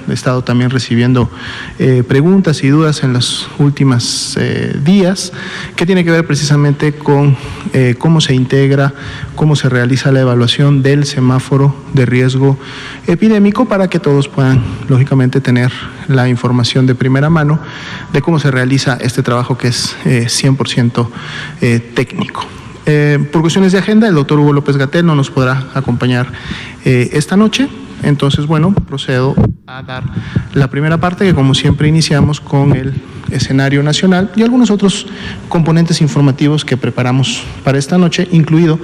han estado también recibiendo preguntas y dudas en los últimos días, que tiene que ver precisamente con cómo se integra, cómo se realiza la evaluación del semáforo de riesgo epidémico, para que todos puedan, lógicamente, tener la información de primera mano de cómo se realiza este trabajo, que es 100% técnico. Por cuestiones de agenda, el doctor Hugo López-Gatell no nos podrá acompañar esta noche. Entonces, bueno, procedo a dar la primera parte, que como siempre iniciamos con el escenario nacional y algunos otros componentes informativos que preparamos para esta noche, incluido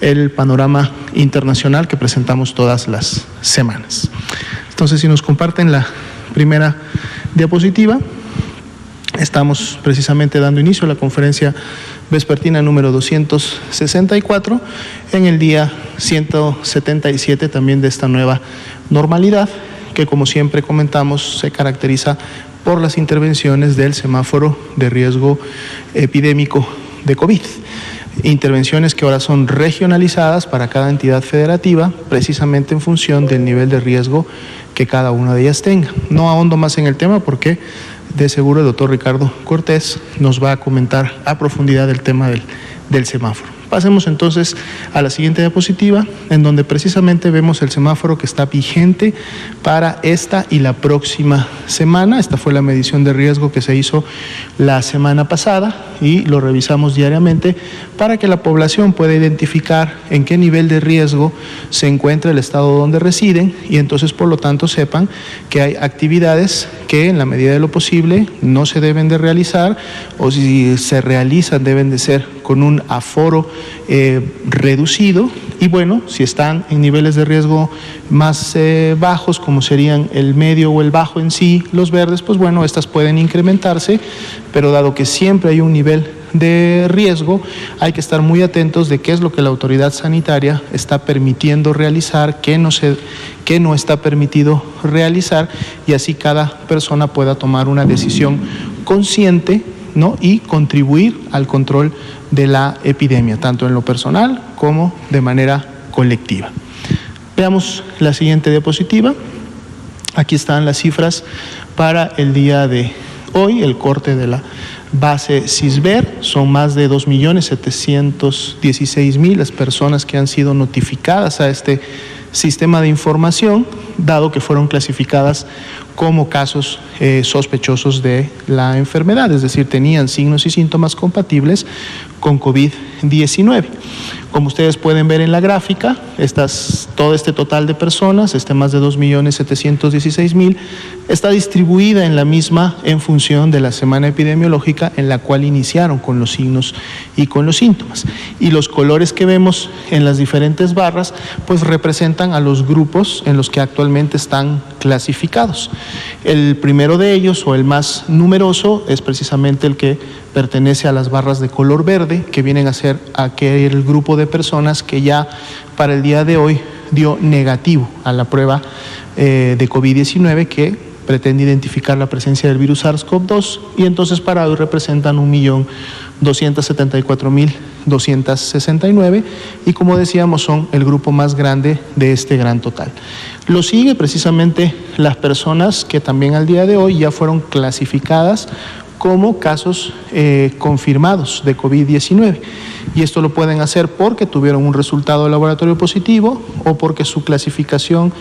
el panorama internacional que presentamos todas las semanas. Entonces, si nos comparten la primera diapositiva, estamos precisamente dando inicio a la conferencia vespertina número 264 en el día 177 también de esta nueva normalidad, que como siempre comentamos se caracteriza por las intervenciones del semáforo de riesgo epidémico de COVID. Intervenciones que ahora son regionalizadas para cada entidad federativa, precisamente en función del nivel de riesgo que cada una de ellas tenga. No ahondo más en el tema porque de seguro el doctor Ricardo Cortés nos va a comentar a profundidad el tema del semáforo. Pasemos entonces a la siguiente diapositiva, en donde precisamente vemos el semáforo que está vigente para esta y la próxima semana. Esta fue la medición de riesgo que se hizo la semana pasada y lo revisamos diariamente para que la población pueda identificar en qué nivel de riesgo se encuentra el estado donde residen, y entonces por lo tanto sepan que hay actividades que en la medida de lo posible no se deben de realizar, o si se realizan deben de ser con un aforo reducido, y bueno, si están en niveles de riesgo más bajos, como serían el medio o el bajo en sí, los verdes, pues bueno, estas pueden incrementarse, pero dado que siempre hay un nivel de riesgo, hay que estar muy atentos de qué es lo que la autoridad sanitaria está permitiendo realizar, qué no está permitido realizar, y así cada persona pueda tomar una decisión consciente, ¿no?, y contribuir al control de la epidemia, tanto en lo personal como de manera colectiva. Veamos la siguiente diapositiva. Aquí están las cifras para el día de hoy, el corte de la base CISBER. Son más de 2.716.000 las personas que han sido notificadas a este sistema de información, dado que fueron clasificadas como casos sospechosos de la enfermedad, es decir, tenían signos y síntomas compatibles con COVID-19. Como ustedes pueden ver en la gráfica, todo este total de personas, más de 2.716.000, está distribuida en la misma en función de la semana epidemiológica en la cual iniciaron con los signos y con los síntomas. Y los colores que vemos en las diferentes barras, pues representan a los grupos en los que actualmente están clasificados. El primero de ellos, o el más numeroso, es precisamente el que pertenece a las barras de color verde, que vienen a ser aquel grupo de personas que ya para el día de hoy dio negativo a la prueba de COVID-19, que pretende identificar la presencia del virus SARS-CoV-2, y entonces para hoy representan 1.274.269, y como decíamos son el grupo más grande de este gran total. Lo sigue precisamente las personas que también al día de hoy ya fueron clasificadas como casos confirmados de COVID-19, y esto lo pueden hacer porque tuvieron un resultado de laboratorio positivo, o porque su clasificación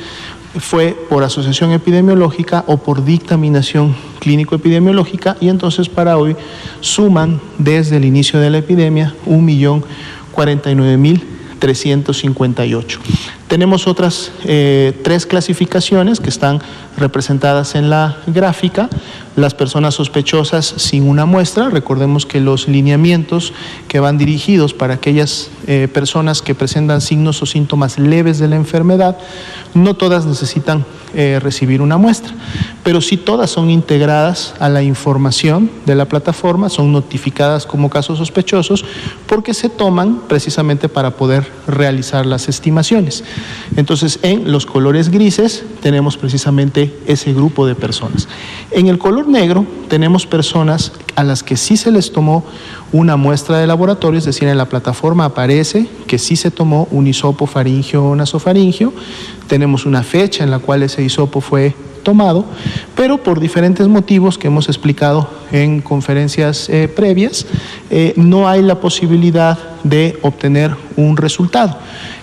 fue por asociación epidemiológica o por dictaminación clínico-epidemiológica, y entonces para hoy suman desde el inicio de la epidemia 1.049.358. Tenemos otras 3 clasificaciones que están representadas en la gráfica. Las personas sospechosas sin una muestra. Recordemos que los lineamientos que van dirigidos para aquellas personas que presentan signos o síntomas leves de la enfermedad, no todas necesitan recibir una muestra, pero sí todas son integradas a la información de la plataforma, son notificadas como casos sospechosos porque se toman precisamente para poder realizar las estimaciones. Entonces, en los colores grises tenemos precisamente ese grupo de personas. En el color negro tenemos personas a las que sí se les tomó una muestra de laboratorio, es decir, en la plataforma aparece que sí se tomó un hisopo faríngeo o nasofaríngeo. Tenemos una fecha en la cual ese hisopo fue tomado, pero por diferentes motivos que hemos explicado en conferencias previas, no hay la posibilidad de obtener un resultado.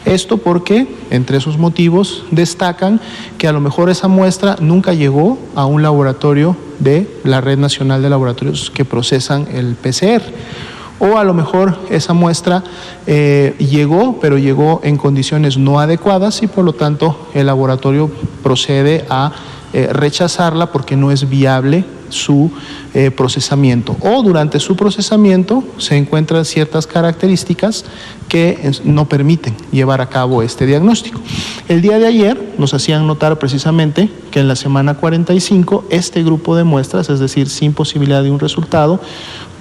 Esto porque, entre esos motivos, destacan que a lo mejor esa muestra nunca llegó a un laboratorio de la Red Nacional de Laboratorios que procesan el PCR. O a lo mejor esa muestra llegó, pero llegó en condiciones no adecuadas y por lo tanto el laboratorio procede a rechazarla porque no es viable su procesamiento. O durante su procesamiento se encuentran ciertas características que no permiten llevar a cabo este diagnóstico. El día de ayer nos hacían notar precisamente que en la semana 45 este grupo de muestras, es decir, sin posibilidad de un resultado,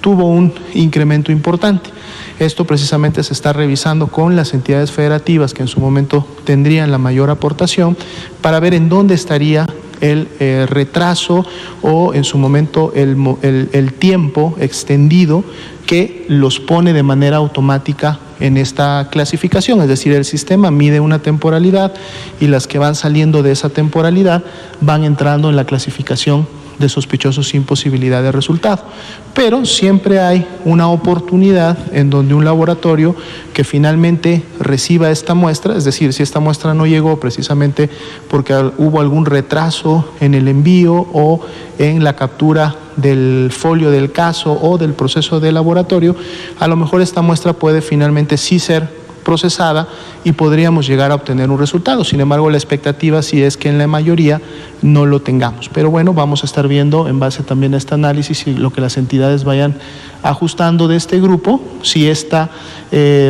tuvo un incremento importante. Esto precisamente se está revisando con las entidades federativas que en su momento tendrían la mayor aportación para ver en dónde estaría el retraso o en su momento el tiempo extendido que los pone de manera automática en esta clasificación, es decir, el sistema mide una temporalidad y las que van saliendo de esa temporalidad van entrando en la clasificación de sospechosos sin posibilidad de resultado. Pero siempre hay una oportunidad en donde un laboratorio que finalmente reciba esta muestra, es decir, si esta muestra no llegó precisamente porque hubo algún retraso en el envío o en la captura del folio del caso o del proceso de laboratorio, a lo mejor esta muestra puede finalmente sí ser procesada y podríamos llegar a obtener un resultado. Sin embargo, la expectativa sí es que en la mayoría no lo tengamos. Pero bueno, vamos a estar viendo en base también a este análisis y lo que las entidades vayan ajustando de este grupo, si esta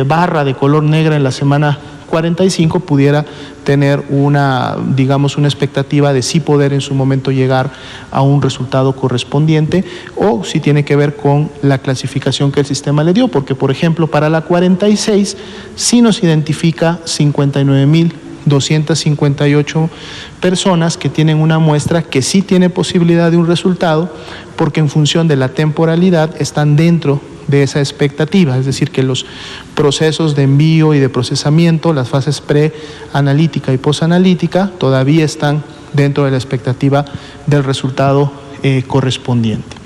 barra de color negra en la semana 45 pudiera tener una expectativa de sí poder en su momento llegar a un resultado correspondiente, o si tiene que ver con la clasificación que el sistema le dio, porque por ejemplo para la 46 sí nos identifica 59.258 personas que tienen una muestra que sí tiene posibilidad de un resultado, porque en función de la temporalidad están dentro de esa expectativa, es decir, que los procesos de envío y de procesamiento, las fases preanalítica y posanalítica, todavía están dentro de la expectativa del resultado correspondiente.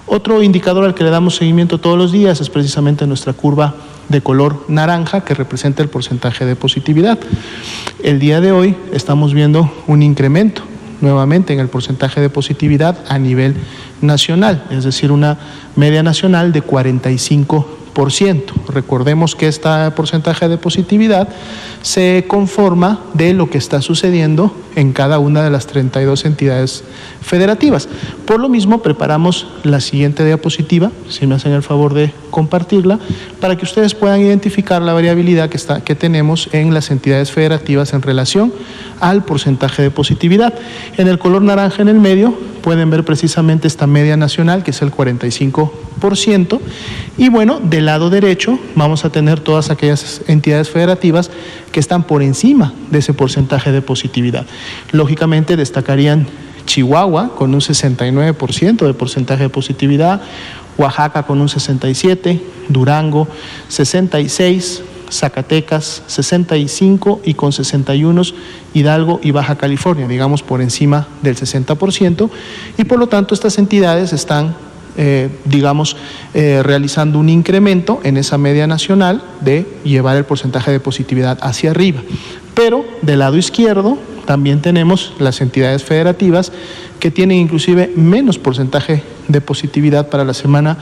Otro indicador al que le damos seguimiento todos los días es precisamente nuestra curva de color naranja, que representa el porcentaje de positividad. El día de hoy estamos viendo un incremento nuevamente en el porcentaje de positividad a nivel nacional, es decir, una media nacional de 45%. Recordemos que este porcentaje de positividad se conforma de lo que está sucediendo en cada una de las 32 entidades federativas. Por lo mismo, preparamos la siguiente diapositiva, si me hacen el favor de compartirla, para que ustedes puedan identificar la variabilidad que tenemos en las entidades federativas en relación al porcentaje de positividad. En el color naranja en el medio pueden ver precisamente esta media nacional, que es el 45%, y bueno, del lado derecho vamos a tener todas aquellas entidades federativas que están por encima de ese porcentaje de positividad. Lógicamente destacarían Chihuahua con un 69% de porcentaje de positividad, Oaxaca con un 67%, Durango 66%, Zacatecas 65% y con 61 Hidalgo y Baja California, digamos por encima del 60%, y por lo tanto estas entidades están realizando un incremento en esa media nacional de llevar el porcentaje de positividad hacia arriba. Pero del lado izquierdo también tenemos las entidades federativas que tienen inclusive menos porcentaje de positividad para la semana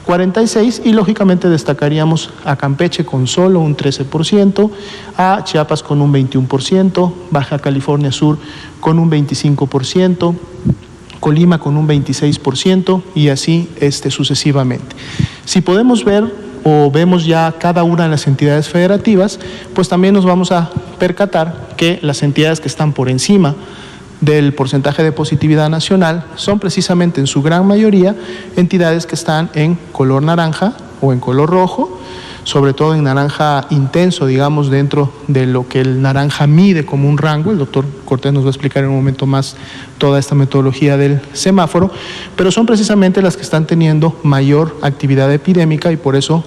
46, y lógicamente destacaríamos a Campeche con solo un 13%, a Chiapas con un 21%, Baja California Sur con un 25%, Colima con un 26% y así sucesivamente. Si podemos ver o vemos ya cada una de las entidades federativas, pues también nos vamos a percatar que las entidades que están por encima del porcentaje de positividad nacional son precisamente en su gran mayoría entidades que están en color naranja o en color rojo, sobre todo en naranja intenso, digamos, dentro de lo que el naranja mide como un rango. El doctor Cortés nos va a explicar en un momento más toda esta metodología del semáforo, pero son precisamente las que están teniendo mayor actividad epidémica y por eso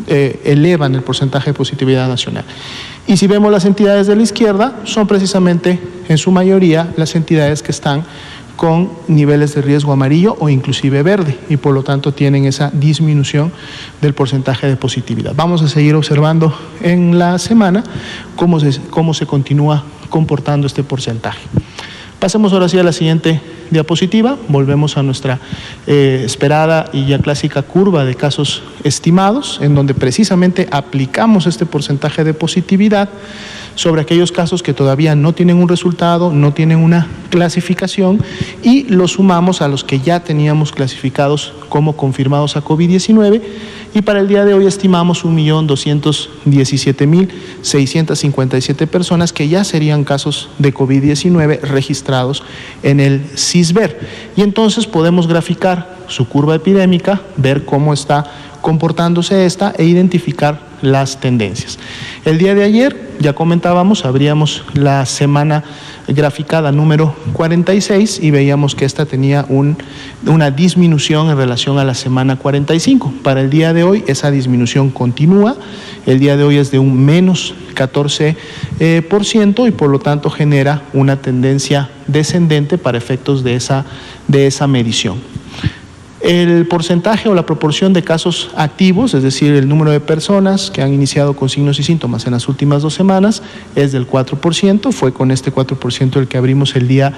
elevan el porcentaje de positividad nacional. Y si vemos las entidades de la izquierda, son precisamente en su mayoría las entidades que están con niveles de riesgo amarillo o inclusive verde, y por lo tanto tienen esa disminución del porcentaje de positividad. Vamos a seguir observando en la semana cómo se continúa comportando este porcentaje. Pasemos ahora sí a la siguiente diapositiva. Volvemos a nuestra esperada y ya clásica curva de casos estimados, en donde precisamente aplicamos este porcentaje de positividad sobre aquellos casos que todavía no tienen un resultado, no tienen una clasificación, y los sumamos a los que ya teníamos clasificados como confirmados a COVID-19, y para el día de hoy estimamos 1.217.657 personas que ya serían casos de COVID-19 registrados en el CISBER. Y entonces podemos graficar su curva epidémica, ver cómo está comportándose esta e identificar las tendencias. El día de ayer, ya comentábamos, abríamos la semana graficada número 46 y veíamos que esta tenía una disminución en relación a la semana 45. Para el día de hoy esa disminución continúa. El día de hoy es de un menos 14% y por lo tanto genera una tendencia descendente para efectos de esa medición. El porcentaje o la proporción de casos activos, es decir, el número de personas que han iniciado con signos y síntomas en las últimas 2 semanas, es del 4%. Fue con este 4% el que abrimos el día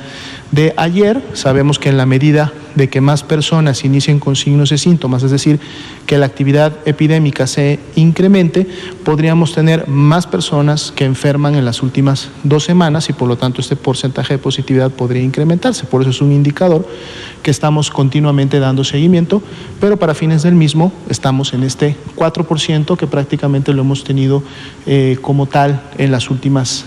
de ayer. Sabemos que en la medida de que más personas inicien con signos y síntomas, es decir, que la actividad epidémica se incremente, podríamos tener más personas que enferman en las últimas 2 semanas y por lo tanto este porcentaje de positividad podría incrementarse. Por eso es un indicador que estamos continuamente dando seguimiento, pero para fines del mismo estamos en este 4% que prácticamente lo hemos tenido como tal en las últimas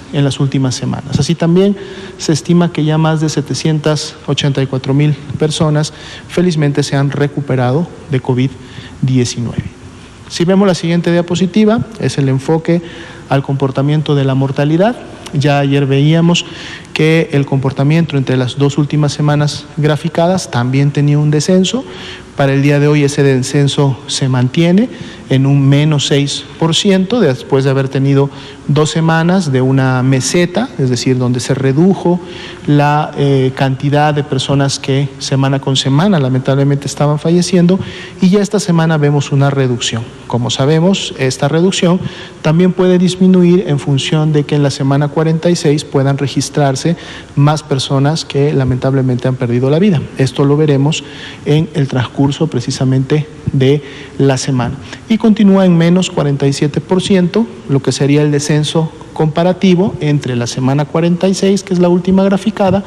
semanas. Así también se estima que ya más de 784,000 personas felizmente se han recuperado de COVID-19. Si vemos la siguiente diapositiva, es el enfoque al comportamiento de la mortalidad. Ya ayer veíamos que el comportamiento entre las 2 últimas semanas graficadas también tenía un descenso. Para el día de hoy ese descenso se mantiene en un menos 6%, después de haber tenido 2 semanas de una meseta, es decir, donde se redujo la cantidad de personas que semana con semana lamentablemente estaban falleciendo, y ya esta semana vemos una reducción. Como sabemos, esta reducción también puede disminuir en función de que en la semana 46 puedan registrarse más personas que lamentablemente han perdido la vida. Esto lo veremos en el transcurso precisamente de la semana. Y continúa en menos 47%, lo que sería el descenso comparativo entre la semana 46, que es la última graficada,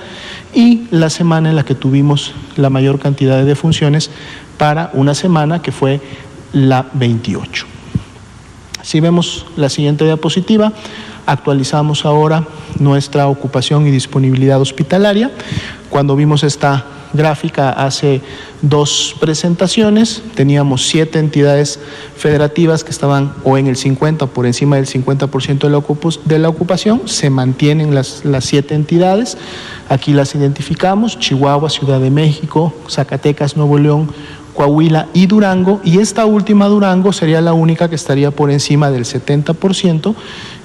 y la semana en la que tuvimos la mayor cantidad de defunciones para una semana que fue la 28. Si vemos la siguiente diapositiva, actualizamos ahora nuestra ocupación y disponibilidad hospitalaria. Cuando vimos esta gráfica hace 2 presentaciones, teníamos 7 entidades federativas que estaban o en el 50 o por encima del 50% de la ocupación. Se mantienen las 7 entidades, aquí las identificamos: Chihuahua, Ciudad de México, Zacatecas, Nuevo León, Coahuila y Durango, y esta última, Durango, sería la única que estaría por encima del 70%,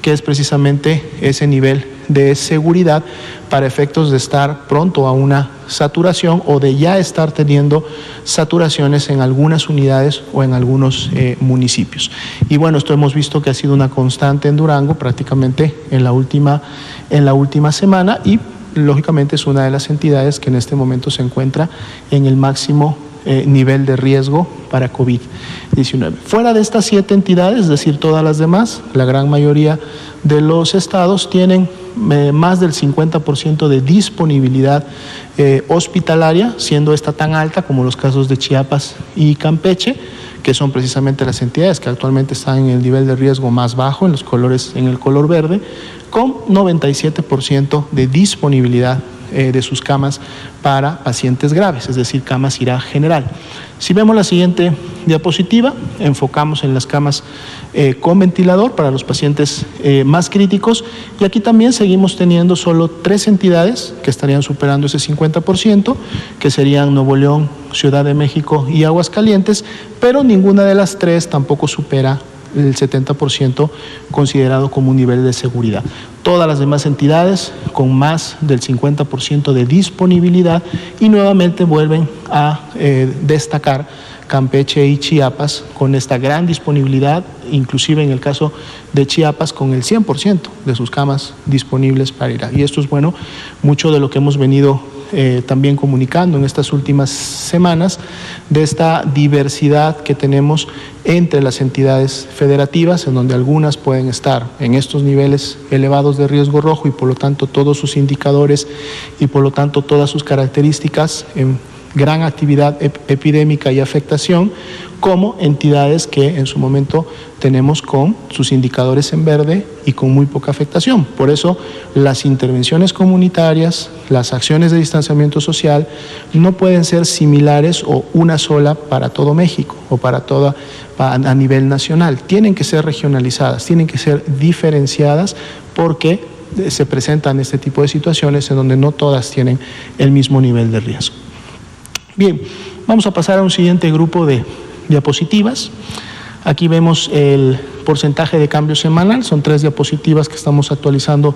que es precisamente ese nivel de seguridad para efectos de estar pronto a una saturación o de ya estar teniendo saturaciones en algunas unidades o en algunos municipios. Y bueno, esto hemos visto que ha sido una constante en Durango prácticamente en la última semana, y lógicamente es una de las entidades que en este momento se encuentra en el máximo nivel de riesgo para COVID-19. Fuera de estas 7 entidades, es decir, todas las demás, la gran mayoría de los estados tienen más del 50% de disponibilidad hospitalaria, siendo esta tan alta como los casos de Chiapas y Campeche, que son precisamente las entidades que actualmente están en el nivel de riesgo más bajo, en el color verde, con 97% de disponibilidad de sus camas para pacientes graves, es decir, camas IRA general. Si vemos la siguiente diapositiva, enfocamos en las camas con ventilador para los pacientes más críticos, y aquí también seguimos teniendo solo 3 entidades que estarían superando ese 50%, que serían Nuevo León, Ciudad de México y Aguascalientes, pero ninguna de las 3 tampoco supera el 70% considerado como un nivel de seguridad. Todas las demás entidades con más del 50% de disponibilidad, y nuevamente vuelven a destacar Campeche y Chiapas con esta gran disponibilidad, inclusive en el caso de Chiapas con el 100% de sus camas disponibles para IRA. Y esto es bueno, mucho de lo que hemos venido también comunicando en estas últimas semanas, de esta diversidad que tenemos entre las entidades federativas, en donde algunas pueden estar en estos niveles elevados de riesgo rojo y por lo tanto todos sus indicadores y por lo tanto todas sus características en gran actividad epidémica y afectación, como entidades que en su momento tenemos con sus indicadores en verde y con muy poca afectación. Por eso las intervenciones comunitarias, las acciones de distanciamiento social no pueden ser similares o una sola para todo México o a nivel nacional. Tienen que ser regionalizadas, tienen que ser diferenciadas, porque se presentan este tipo de situaciones en donde no todas tienen el mismo nivel de riesgo. Bien, vamos a pasar a un siguiente grupo de diapositivas. Aquí vemos el porcentaje de cambio semanal, son 3 diapositivas que estamos actualizando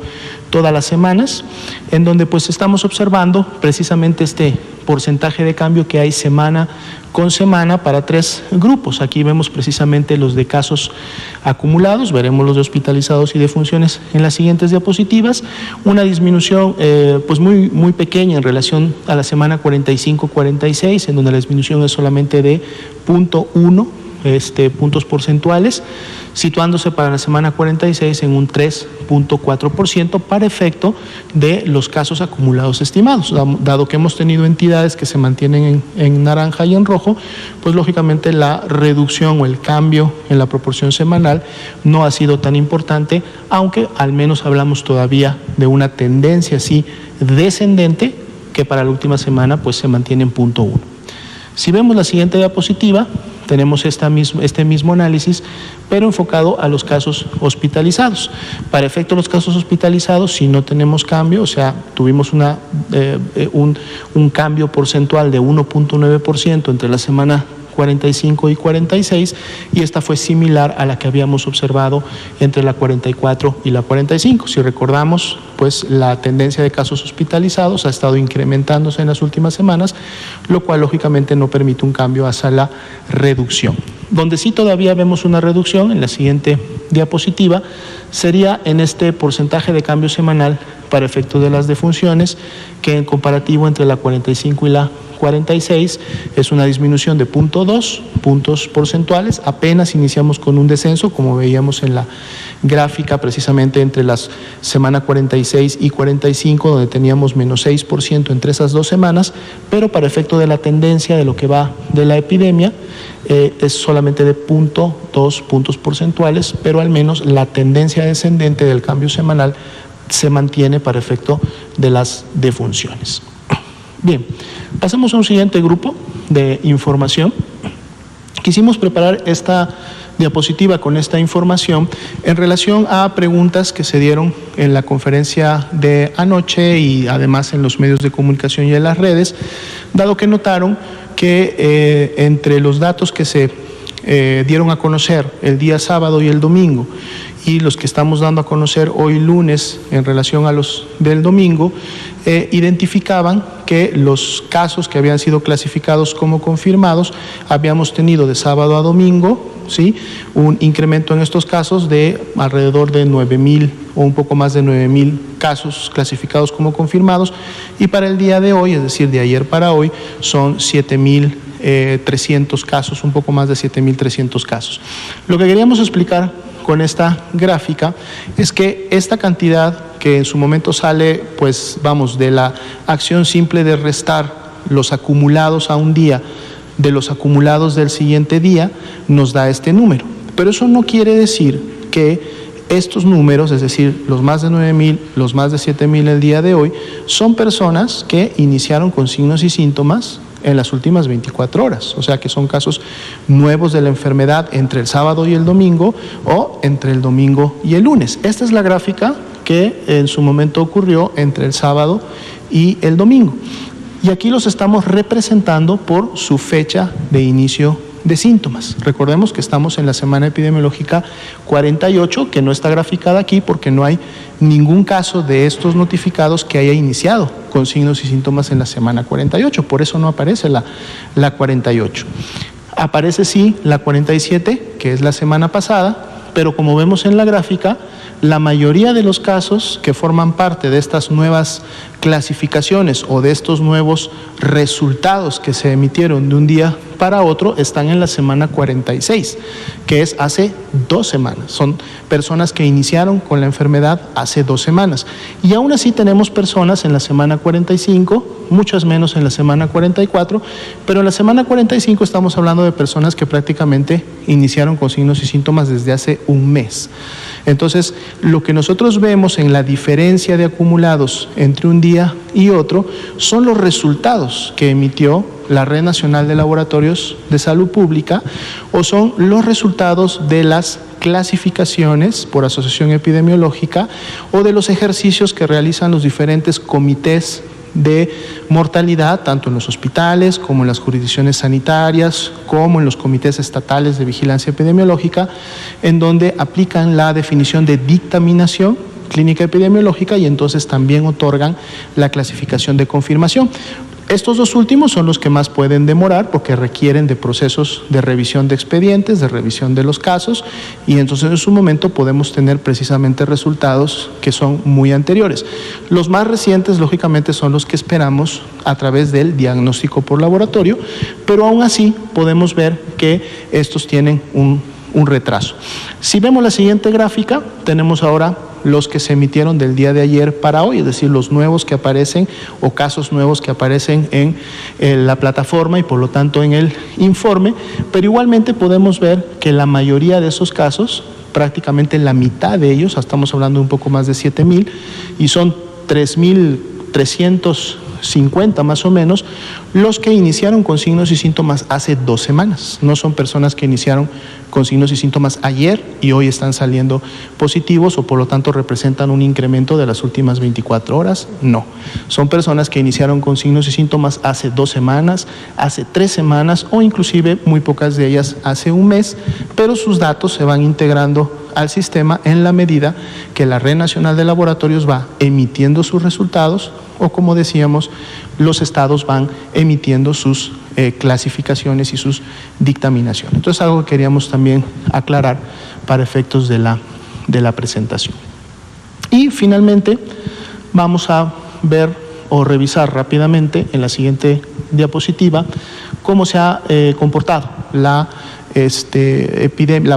todas las semanas, en donde pues estamos observando precisamente este porcentaje de cambio que hay semana con semana para 3 grupos. Aquí vemos precisamente los de casos acumulados, veremos los de hospitalizados y defunciones en las siguientes diapositivas. Una disminución pues muy pequeña en relación a la semana 45-46, en donde la disminución es solamente de 0.1 puntos porcentuales, situándose para la semana 46 en un 3.4% para efecto de los casos acumulados estimados. Dado que hemos tenido entidades que se mantienen en naranja y en rojo, pues lógicamente la reducción o el cambio en la proporción semanal no ha sido tan importante, aunque al menos hablamos todavía de una tendencia así descendente, que para la última semana pues se mantiene en 0.1. Si vemos la siguiente diapositiva, tenemos este mismo análisis, pero enfocado a los casos hospitalizados. Para efecto de los casos hospitalizados, si no tenemos cambio, o sea, tuvimos un cambio porcentual de 1.9% entre la semana 45 y 46, y esta fue similar a la que habíamos observado entre la 44 y la 45. Si recordamos, pues la tendencia de casos hospitalizados ha estado incrementándose en las últimas semanas, lo cual lógicamente no permite un cambio hacia la reducción. Donde sí todavía vemos una reducción, en la siguiente diapositiva, sería en este porcentaje de cambio semanal para efecto de las defunciones, que en comparativo entre la 45 y la 46 es una disminución de 0.2 puntos porcentuales. Apenas iniciamos con un descenso, como veíamos en la gráfica, precisamente entre las semana 46 y 45, donde teníamos menos 6% entre esas 2 semanas, pero para efecto de la tendencia de lo que va de la epidemia, es solamente de 0.2 puntos porcentuales, pero al menos la tendencia descendente del cambio semanal se mantiene para efecto de las defunciones. Bien, pasemos a un siguiente grupo de información. Quisimos preparar esta diapositiva con esta información en relación a preguntas que se dieron en la conferencia de anoche y además en los medios de comunicación y en las redes, dado que notaron que entre los datos que se dieron a conocer el día sábado y el domingo y los que estamos dando a conocer hoy lunes en relación a los del domingo, identificaban que los casos que habían sido clasificados como confirmados, habíamos tenido de sábado a domingo, ¿sí?, un incremento en estos casos de alrededor de 9,000 o un poco más de 9,000 casos clasificados como confirmados, y para el día de hoy, es decir, de ayer para hoy, son 7,300 casos, un poco más de 7,300 casos. Lo que queríamos explicar con esta gráfica es que esta cantidad que en su momento sale, pues vamos, de la acción simple de restar los acumulados a un día de los acumulados del siguiente día, nos da este número. Pero eso no quiere decir que estos números, es decir, los más de 9.000, los más de 7.000 el día de hoy, son personas que iniciaron con signos y síntomas en las últimas 24 horas, o sea que son casos nuevos de la enfermedad entre el sábado y el domingo o entre el domingo y el lunes. Esta es la gráfica que en su momento ocurrió entre el sábado y el domingo. Y aquí los estamos representando por su fecha de inicio de síntomas. Recordemos que estamos en la semana epidemiológica 48, que no está graficada aquí porque no hay ningún caso de estos notificados que haya iniciado con signos y síntomas en la semana 48, por eso no aparece la 48. Aparece sí la 47, que es la semana pasada, pero como vemos en la gráfica, la mayoría de los casos que forman parte de estas nuevas clasificaciones o de estos nuevos resultados que se emitieron de un día para otro están en la semana 46, que es hace 2 semanas. Son personas que iniciaron con la enfermedad hace 2 semanas. Y aún así tenemos personas en la semana 45, muchas menos en la semana 44, pero en la semana 45 estamos hablando de personas que prácticamente iniciaron con signos y síntomas desde hace un mes. Entonces, lo que nosotros vemos en la diferencia de acumulados entre un día y otro son los resultados que emitió la Red Nacional de Laboratorios de Salud Pública o son los resultados de las clasificaciones por asociación epidemiológica o de los ejercicios que realizan los diferentes comités de mortalidad, tanto en los hospitales como en las jurisdicciones sanitarias, como en los comités estatales de vigilancia epidemiológica, en donde aplican la definición de dictaminación clínica epidemiológica y entonces también otorgan la clasificación de confirmación. Estos 2 últimos son los que más pueden demorar porque requieren de procesos de revisión de expedientes, de revisión de los casos y entonces en su momento podemos tener precisamente resultados que son muy anteriores. Los más recientes, lógicamente, son los que esperamos a través del diagnóstico por laboratorio, pero aún así podemos ver que estos tienen un retraso. Si vemos la siguiente gráfica, tenemos ahora los que se emitieron del día de ayer para hoy, es decir, los nuevos que aparecen o casos nuevos que aparecen en la plataforma y por lo tanto en el informe, pero igualmente podemos ver que la mayoría de esos casos, prácticamente la mitad de ellos, estamos hablando de un poco más de 7.000 y son 3.350 más o menos, los que iniciaron con signos y síntomas hace 2 semanas. No son personas que iniciaron con signos y síntomas ayer y hoy están saliendo positivos o por lo tanto representan un incremento de las últimas 24 horas. No, son personas que iniciaron con signos y síntomas hace 2 semanas, hace 3 semanas o inclusive muy pocas de ellas hace un mes, pero sus datos se van integrando al sistema en la medida que la Red Nacional de Laboratorios va emitiendo sus resultados o, como decíamos, los estados van emitiendo sus clasificaciones y sus dictaminaciones. Entonces, algo que queríamos también aclarar para efectos de la presentación. Y finalmente, vamos a ver o revisar rápidamente en la siguiente diapositiva cómo se ha comportado la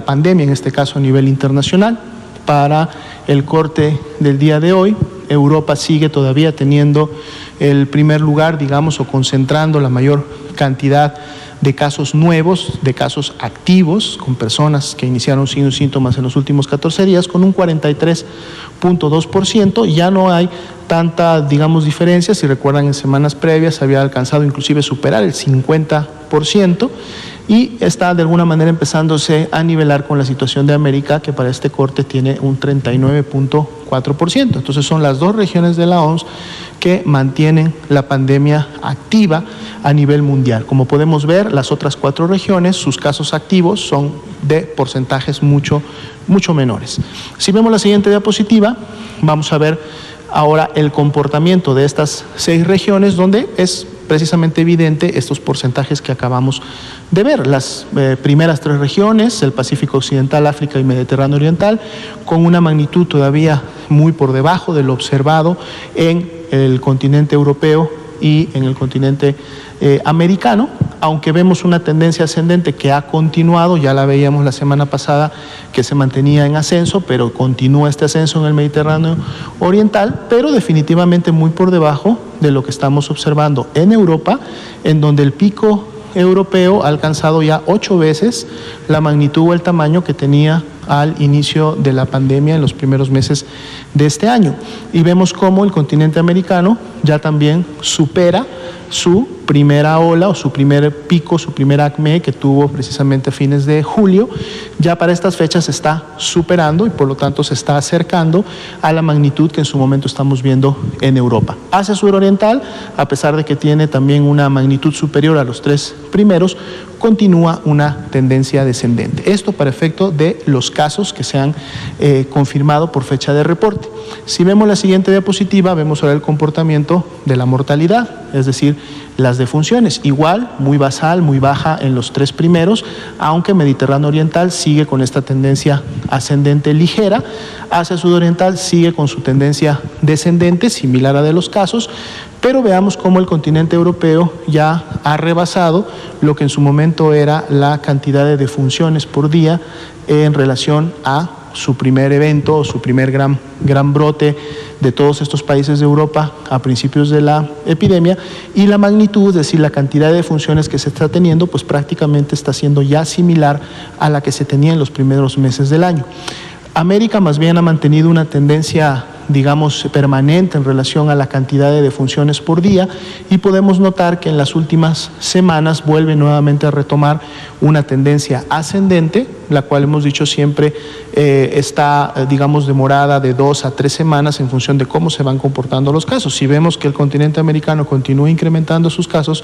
pandemia, en este caso a nivel internacional. Para el corte del día de hoy, Europa sigue todavía teniendo el primer lugar, digamos, o concentrando la mayor cantidad de casos nuevos, de casos activos, con personas que iniciaron signos y síntomas en los últimos 14 días, con un 43.2%. Ya no hay tanta, digamos, diferencia. Si recuerdan, en semanas previas había alcanzado inclusive superar el 50%. Y está de alguna manera empezándose a nivelar con la situación de América, que para este corte tiene un 39.4%. Entonces son las 2 regiones de la OMS que mantienen la pandemia activa a nivel mundial. Como podemos ver, las otras 4 regiones, sus casos activos son de porcentajes mucho menores. Si vemos la siguiente diapositiva, vamos a ver ahora el comportamiento de estas 6 regiones, donde es precisamente evidente estos porcentajes que acabamos de ver. Las primeras 3 regiones, el Pacífico Occidental, África y Mediterráneo Oriental, con una magnitud todavía muy por debajo de lo observado en el continente europeo y en el continente americano, aunque vemos una tendencia ascendente que ha continuado. Ya la veíamos la semana pasada que se mantenía en ascenso, pero continúa este ascenso en el Mediterráneo Oriental, pero definitivamente muy por debajo de lo que estamos observando en Europa, en donde el pico europeo ha alcanzado ya 8 veces la magnitud o el tamaño que tenía al inicio de la pandemia en los primeros meses de este año. Y vemos cómo el continente americano ya también supera su primera ola o su primer pico, su primer acme que tuvo precisamente a fines de julio. Ya para estas fechas se está superando y por lo tanto se está acercando a la magnitud que en su momento estamos viendo en Europa. Asia suroriental, a pesar de que tiene también una magnitud superior a los 3 primeros, continúa una tendencia descendente. Esto para efecto de los casos que se han confirmado por fecha de reporte. Si vemos la siguiente diapositiva, vemos ahora el comportamiento de la mortalidad, es decir, las defunciones. Igual, muy basal, muy baja en los 3 primeros, aunque Mediterráneo Oriental sigue con esta tendencia ascendente ligera. Asia Sudoriental sigue con su tendencia descendente, similar a de los casos, pero veamos cómo el continente europeo ya ha rebasado lo que en su momento era la cantidad de defunciones por día en relación a su primer evento o su primer gran brote de todos estos países de Europa a principios de la epidemia, y la magnitud, es decir, la cantidad de defunciones que se está teniendo, pues prácticamente está siendo ya similar a la que se tenía en los primeros meses del año. América más bien ha mantenido una tendencia, digamos, permanente en relación a la cantidad de defunciones por día, y podemos notar que en las últimas semanas vuelve nuevamente a retomar una tendencia ascendente, la cual hemos dicho siempre está, digamos, demorada de 2 a 3 semanas en función de cómo se van comportando los casos. Si vemos que el continente americano continúa incrementando sus casos,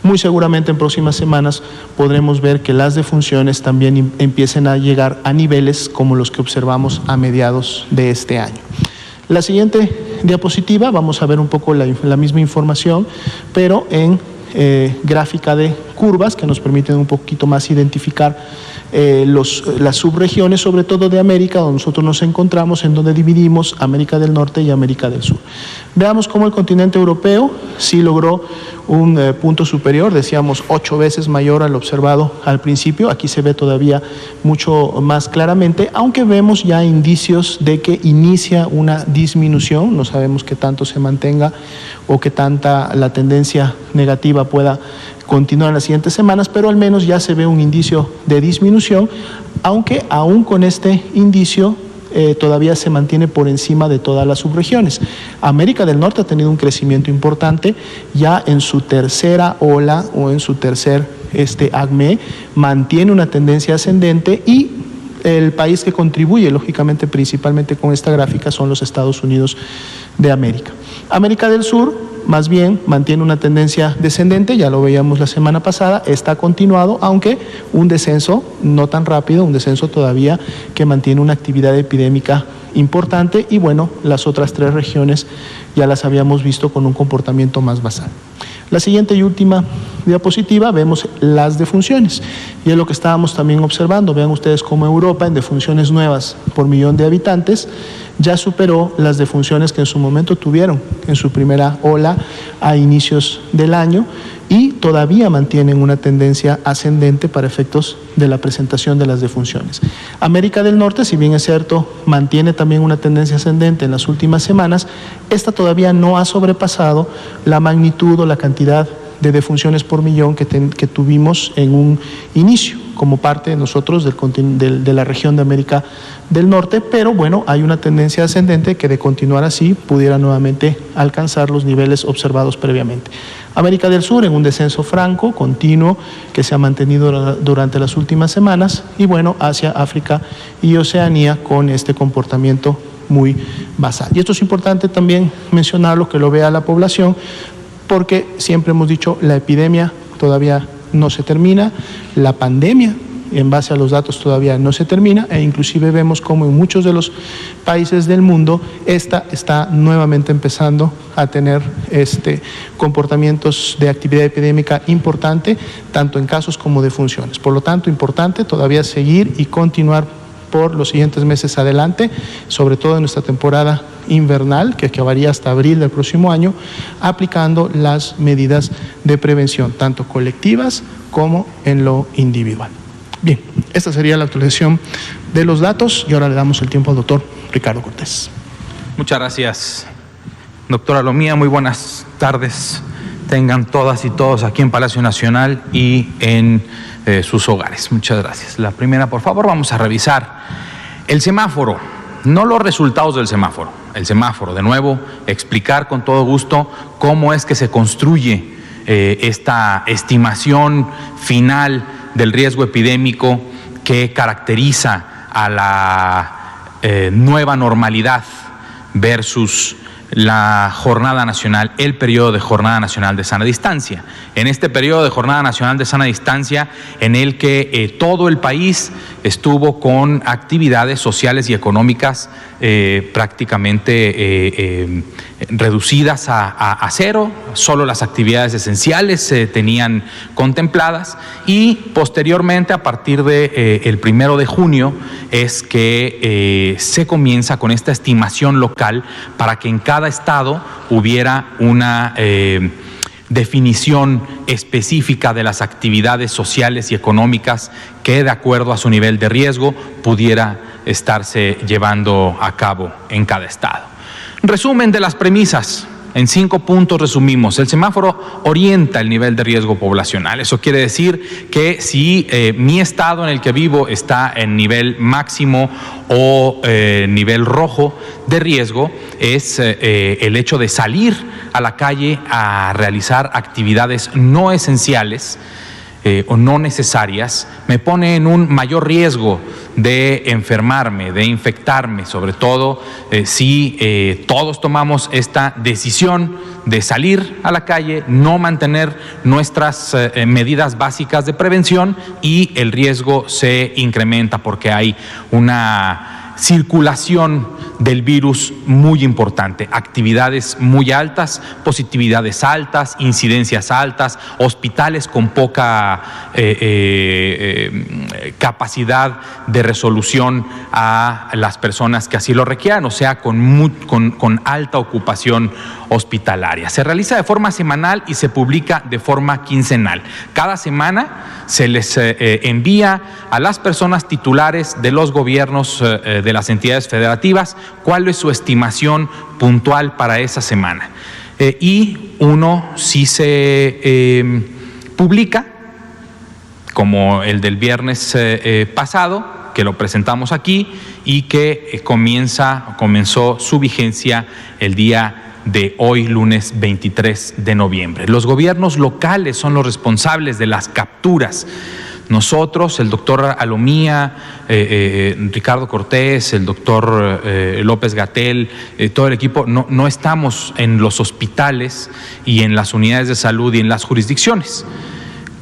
muy seguramente en próximas semanas podremos ver que las defunciones también empiecen a llegar a niveles como los que observamos a mediados de este año. La siguiente diapositiva, vamos a ver un poco la misma información, pero en gráfica de curvas que nos permiten un poquito más identificar las subregiones, sobre todo de América, donde nosotros nos encontramos, en donde dividimos América del Norte y América del Sur. Veamos cómo el continente europeo sí logró un punto superior, decíamos 8 veces mayor al observado al principio. Aquí se ve todavía mucho más claramente, aunque vemos ya indicios de que inicia una disminución. No sabemos qué tanto se mantenga o qué tanta la tendencia negativa pueda continuar en las siguientes semanas, pero al menos ya se ve un indicio de disminución, aunque aún con este indicio todavía se mantiene por encima de todas las subregiones. América del Norte ha tenido un crecimiento importante, ya en su tercera ola o en su tercer acme, mantiene una tendencia ascendente, y el país que contribuye, lógicamente, principalmente con esta gráfica son los Estados Unidos de América. América del Sur, más bien, mantiene una tendencia descendente, ya lo veíamos la semana pasada, está continuado, aunque un descenso no tan rápido, un descenso todavía que mantiene una actividad epidémica importante, y bueno, las otras 3 regiones ya las habíamos visto con un comportamiento más basal. La siguiente y última diapositiva, vemos las defunciones, y es lo que estábamos también observando. Vean ustedes cómo Europa, en defunciones nuevas por millón de habitantes, ya superó las defunciones que en su momento tuvieron en su primera ola a inicios del año, y todavía mantienen una tendencia ascendente para efectos de la presentación de las defunciones. América del Norte, si bien es cierto, mantiene también una tendencia ascendente en las últimas semanas, esta todavía no ha sobrepasado la magnitud o la cantidad de defunciones por millón que tuvimos en un inicio, como parte de nosotros de la región de América del Norte, pero bueno, hay una tendencia ascendente que, de continuar así, pudiera nuevamente alcanzar los niveles observados previamente. América del Sur en un descenso franco, continuo, que se ha mantenido durante las últimas semanas, y bueno, Asia, África y Oceanía con este comportamiento muy basal. Y esto es importante también mencionarlo, que lo vea la población, porque siempre hemos dicho, la epidemia todavía no se termina, la pandemia, en base a los datos, todavía no se termina, e inclusive vemos como en muchos de los países del mundo esta está nuevamente empezando a tener comportamientos de actividad epidémica importante, tanto en casos como defunciones. Por lo tanto, importante todavía seguir y continuar por los siguientes meses adelante, sobre todo en nuestra temporada invernal, que acabaría hasta abril del próximo año, aplicando las medidas de prevención, tanto colectivas como en lo individual. Bien, esta sería la actualización de los datos, y ahora le damos el tiempo al doctor Ricardo Cortés. Muchas gracias, doctora Lomía. Muy buenas tardes tengan todas y todos aquí en Palacio Nacional y en sus hogares. Muchas gracias. La primera, por favor, vamos a revisar El semáforo, no los resultados del semáforo, el semáforo. De nuevo, explicar con todo gusto cómo es que se construye esta estimación final del riesgo epidémico que caracteriza a la nueva normalidad versus la jornada nacional, el periodo de jornada nacional de sana distancia. En este periodo de jornada nacional de sana distancia, en el que todo el país estuvo con actividades sociales y económicas prácticamente reducidas a cero, solo las actividades esenciales se tenían contempladas, y posteriormente, a partir de el 1 de junio, es que se comienza con esta estimación local para que en cada estado hubiera una definición específica de las actividades sociales y económicas que, de acuerdo a su nivel de riesgo, pudiera estarse llevando a cabo en cada estado. Resumen de las premisas. En 5 puntos resumimos. El semáforo orienta el nivel de riesgo poblacional. Eso quiere decir que si mi estado en el que vivo está en nivel máximo o nivel rojo de riesgo, es el hecho de salir a la calle a realizar actividades no esenciales o no necesarias, me pone en un mayor riesgo de enfermarme, de infectarme, sobre todo si todos tomamos esta decisión de salir a la calle, no mantener nuestras medidas básicas de prevención, y el riesgo se incrementa porque hay una circulación del virus muy importante, actividades muy altas, positividades altas, incidencias altas, hospitales con poca capacidad de resolución a las personas que así lo requieran, o sea, con alta ocupación hospitalaria. Se realiza de forma semanal y se publica de forma quincenal. Cada semana se les envía a las personas titulares de los gobiernos de las entidades federativas cuál es su estimación puntual para esa semana. Y uno sí se publica, como el del viernes pasado, que lo presentamos aquí y que comenzó su vigencia el día de hoy, lunes 23 de noviembre. Los gobiernos locales son los responsables de las capturas. Nosotros, el doctor Alomía, Ricardo Cortés, el doctor López-Gatell, todo el equipo, no estamos en los hospitales y en las unidades de salud y en las jurisdicciones.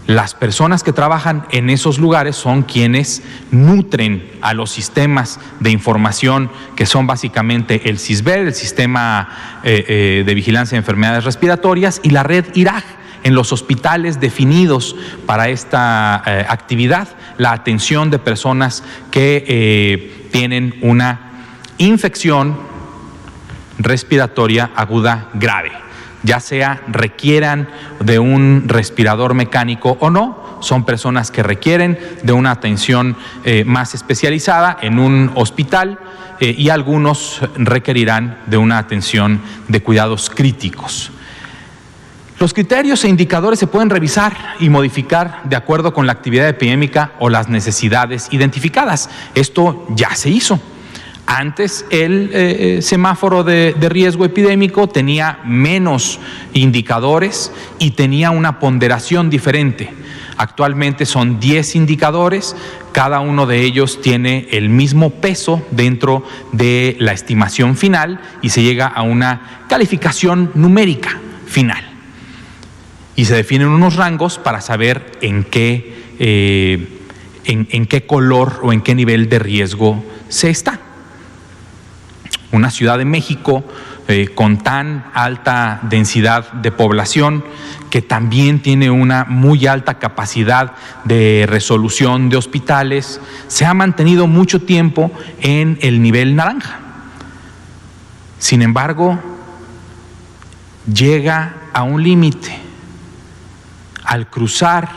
Las personas que trabajan en esos lugares son quienes nutren a los sistemas de información, que son básicamente el CISBER, el Sistema de Vigilancia de Enfermedades Respiratorias, y la red IRAG, en los hospitales definidos para esta actividad, la atención de personas que tienen una infección respiratoria aguda grave, ya sea requieran de un respirador mecánico o no. Son personas que requieren de una atención más especializada en un hospital, y algunos requerirán de una atención de cuidados críticos. Los criterios e indicadores se pueden revisar y modificar de acuerdo con la actividad epidémica o las necesidades identificadas. Esto ya se hizo. Antes el semáforo de riesgo epidémico tenía menos indicadores y tenía una ponderación diferente. Actualmente son 10 indicadores, cada uno de ellos tiene el mismo peso dentro de la estimación final y se llega a una calificación numérica final. Y se definen unos rangos para saber en qué color o en qué nivel de riesgo se está. Una Ciudad de México con tan alta densidad de población, que también tiene una muy alta capacidad de resolución de hospitales, se ha mantenido mucho tiempo en el nivel naranja. Sin embargo, llega a un límite. Al cruzar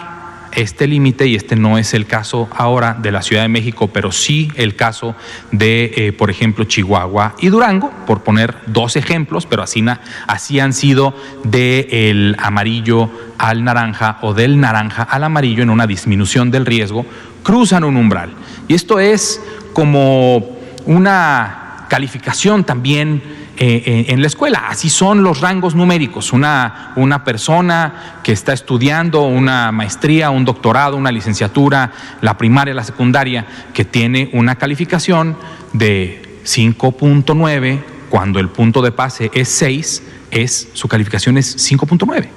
este límite, y este no es el caso ahora de la Ciudad de México, pero sí el caso de, por ejemplo, Chihuahua y Durango, por poner 2 ejemplos, pero así han sido del amarillo al naranja o del naranja al amarillo en una disminución del riesgo, cruzan un umbral. Y esto es como una calificación también en la escuela. Así son los rangos numéricos. Una persona que está estudiando una maestría, un doctorado, una licenciatura, la primaria, la secundaria, que tiene una calificación de 5.9, cuando el punto de pase es 6, su calificación es 5.9.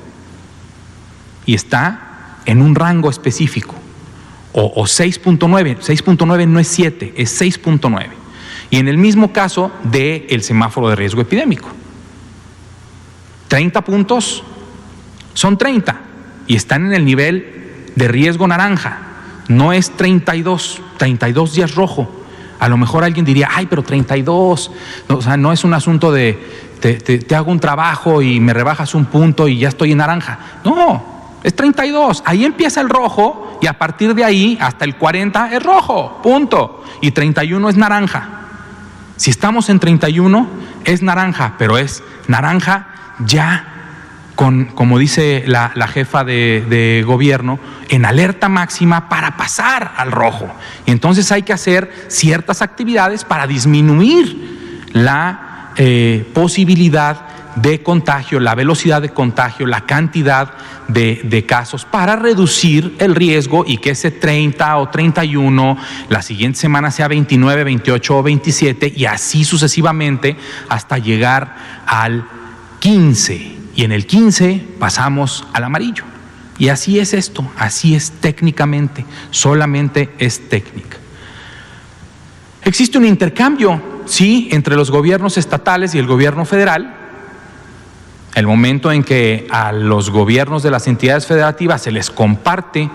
Y está en un rango específico. O 6.9. 6.9 no es 7, es 6.9. Y en el mismo caso del semáforo de riesgo epidémico. 30 puntos son 30 y están en el nivel de riesgo naranja. No es 32, 32 ya es rojo. A lo mejor alguien diría, ay, pero 32, no, o sea, no es un asunto de te hago un trabajo y me rebajas un punto y ya estoy en naranja. No, es 32, ahí empieza el rojo y a partir de ahí hasta el 40 es rojo, punto. Y 31 es naranja. Si estamos en 31 es naranja, pero es naranja ya con, como dice la jefa de gobierno, en alerta máxima para pasar al rojo. Y entonces hay que hacer ciertas actividades para disminuir la posibilidad de contagio, la velocidad de contagio, la cantidad de casos, para reducir el riesgo y que ese 30 o 31, la siguiente semana sea 29, 28 o 27 y así sucesivamente hasta llegar al 15. Y en el 15 pasamos al amarillo. Y así es esto, así es técnicamente, solamente es técnica. Existe un intercambio, sí, entre los gobiernos estatales y el gobierno federal. El momento en que a los gobiernos de las entidades federativas se les comparte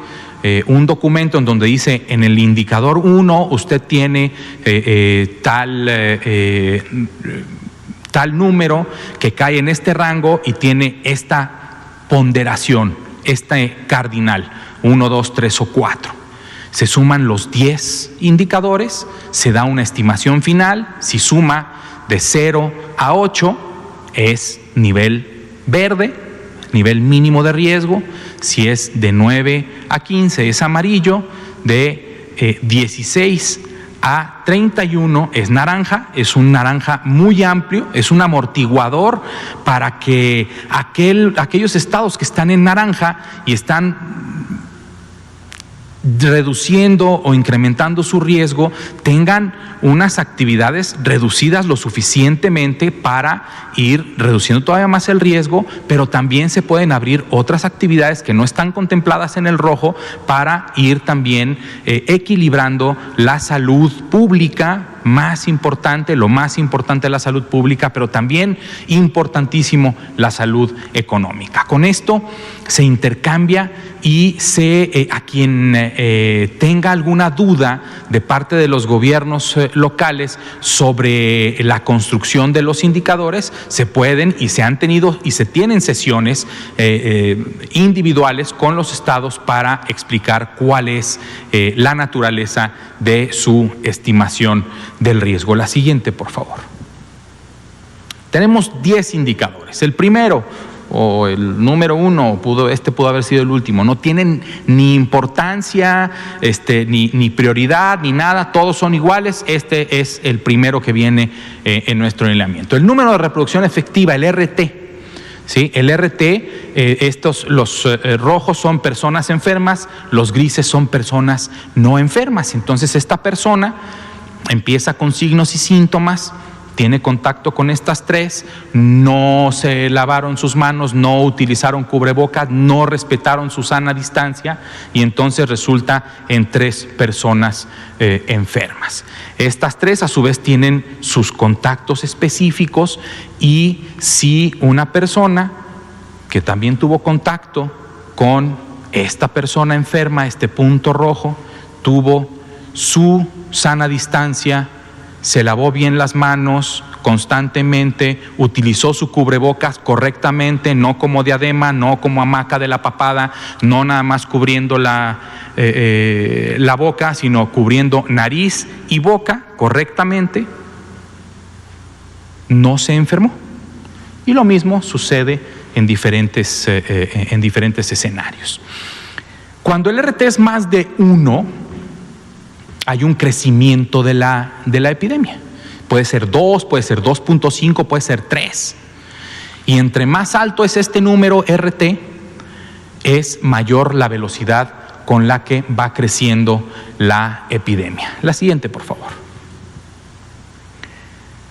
un documento en donde dice, en el indicador 1 usted tiene tal número que cae en este rango y tiene esta ponderación, este cardinal, 1, 2, 3 o 4. Se suman los 10 indicadores, se da una estimación final, si suma de 0 a 8 es nivel verde, nivel mínimo de riesgo, si es de 9 a 15 es amarillo, de 16 a 31 es naranja, es un naranja muy amplio, es un amortiguador para que aquellos estados que están en naranja y están reduciendo o incrementando su riesgo, tengan unas actividades reducidas lo suficientemente para ir reduciendo todavía más el riesgo, pero también se pueden abrir otras actividades que no están contempladas en el rojo para ir también equilibrando la salud pública, más importante, lo más importante es la salud pública, pero también importantísimo la salud económica. Con esto se intercambia y a quien tenga alguna duda de parte de los gobiernos locales sobre la construcción de los indicadores, se pueden y se han tenido y se tienen sesiones individuales con los estados para explicar cuál es la naturaleza de su estimación del riesgo. La siguiente, por favor. Tenemos 10 indicadores. El primero, o el número 1, pudo haber sido el último, no tienen ni importancia, ni prioridad, ni nada, todos son iguales. Este es el primero que viene en nuestro lineamiento. El número de reproducción efectiva, el RT. ¿Sí? El RT, los rojos son personas enfermas, los grises son personas no enfermas. Entonces esta persona empieza con signos y síntomas, tiene contacto con estas 3, no se lavaron sus manos, no utilizaron cubrebocas, no respetaron su sana distancia y entonces resulta en 3 personas enfermas. Estas 3 a su vez tienen sus contactos específicos y si una persona que también tuvo contacto con esta persona enferma, este punto rojo, tuvo su sana distancia, se lavó bien las manos constantemente, utilizó su cubrebocas correctamente, no como diadema, no como hamaca de la papada, no nada más cubriendo la boca, sino cubriendo nariz y boca correctamente, no se enfermó. Y lo mismo sucede en diferentes escenarios. Cuando el RT es más de 1, hay un crecimiento de la epidemia. Puede ser 2, puede ser 2.5, puede ser 3. Y entre más alto es este número RT, es mayor la velocidad con la que va creciendo la epidemia. La siguiente, por favor.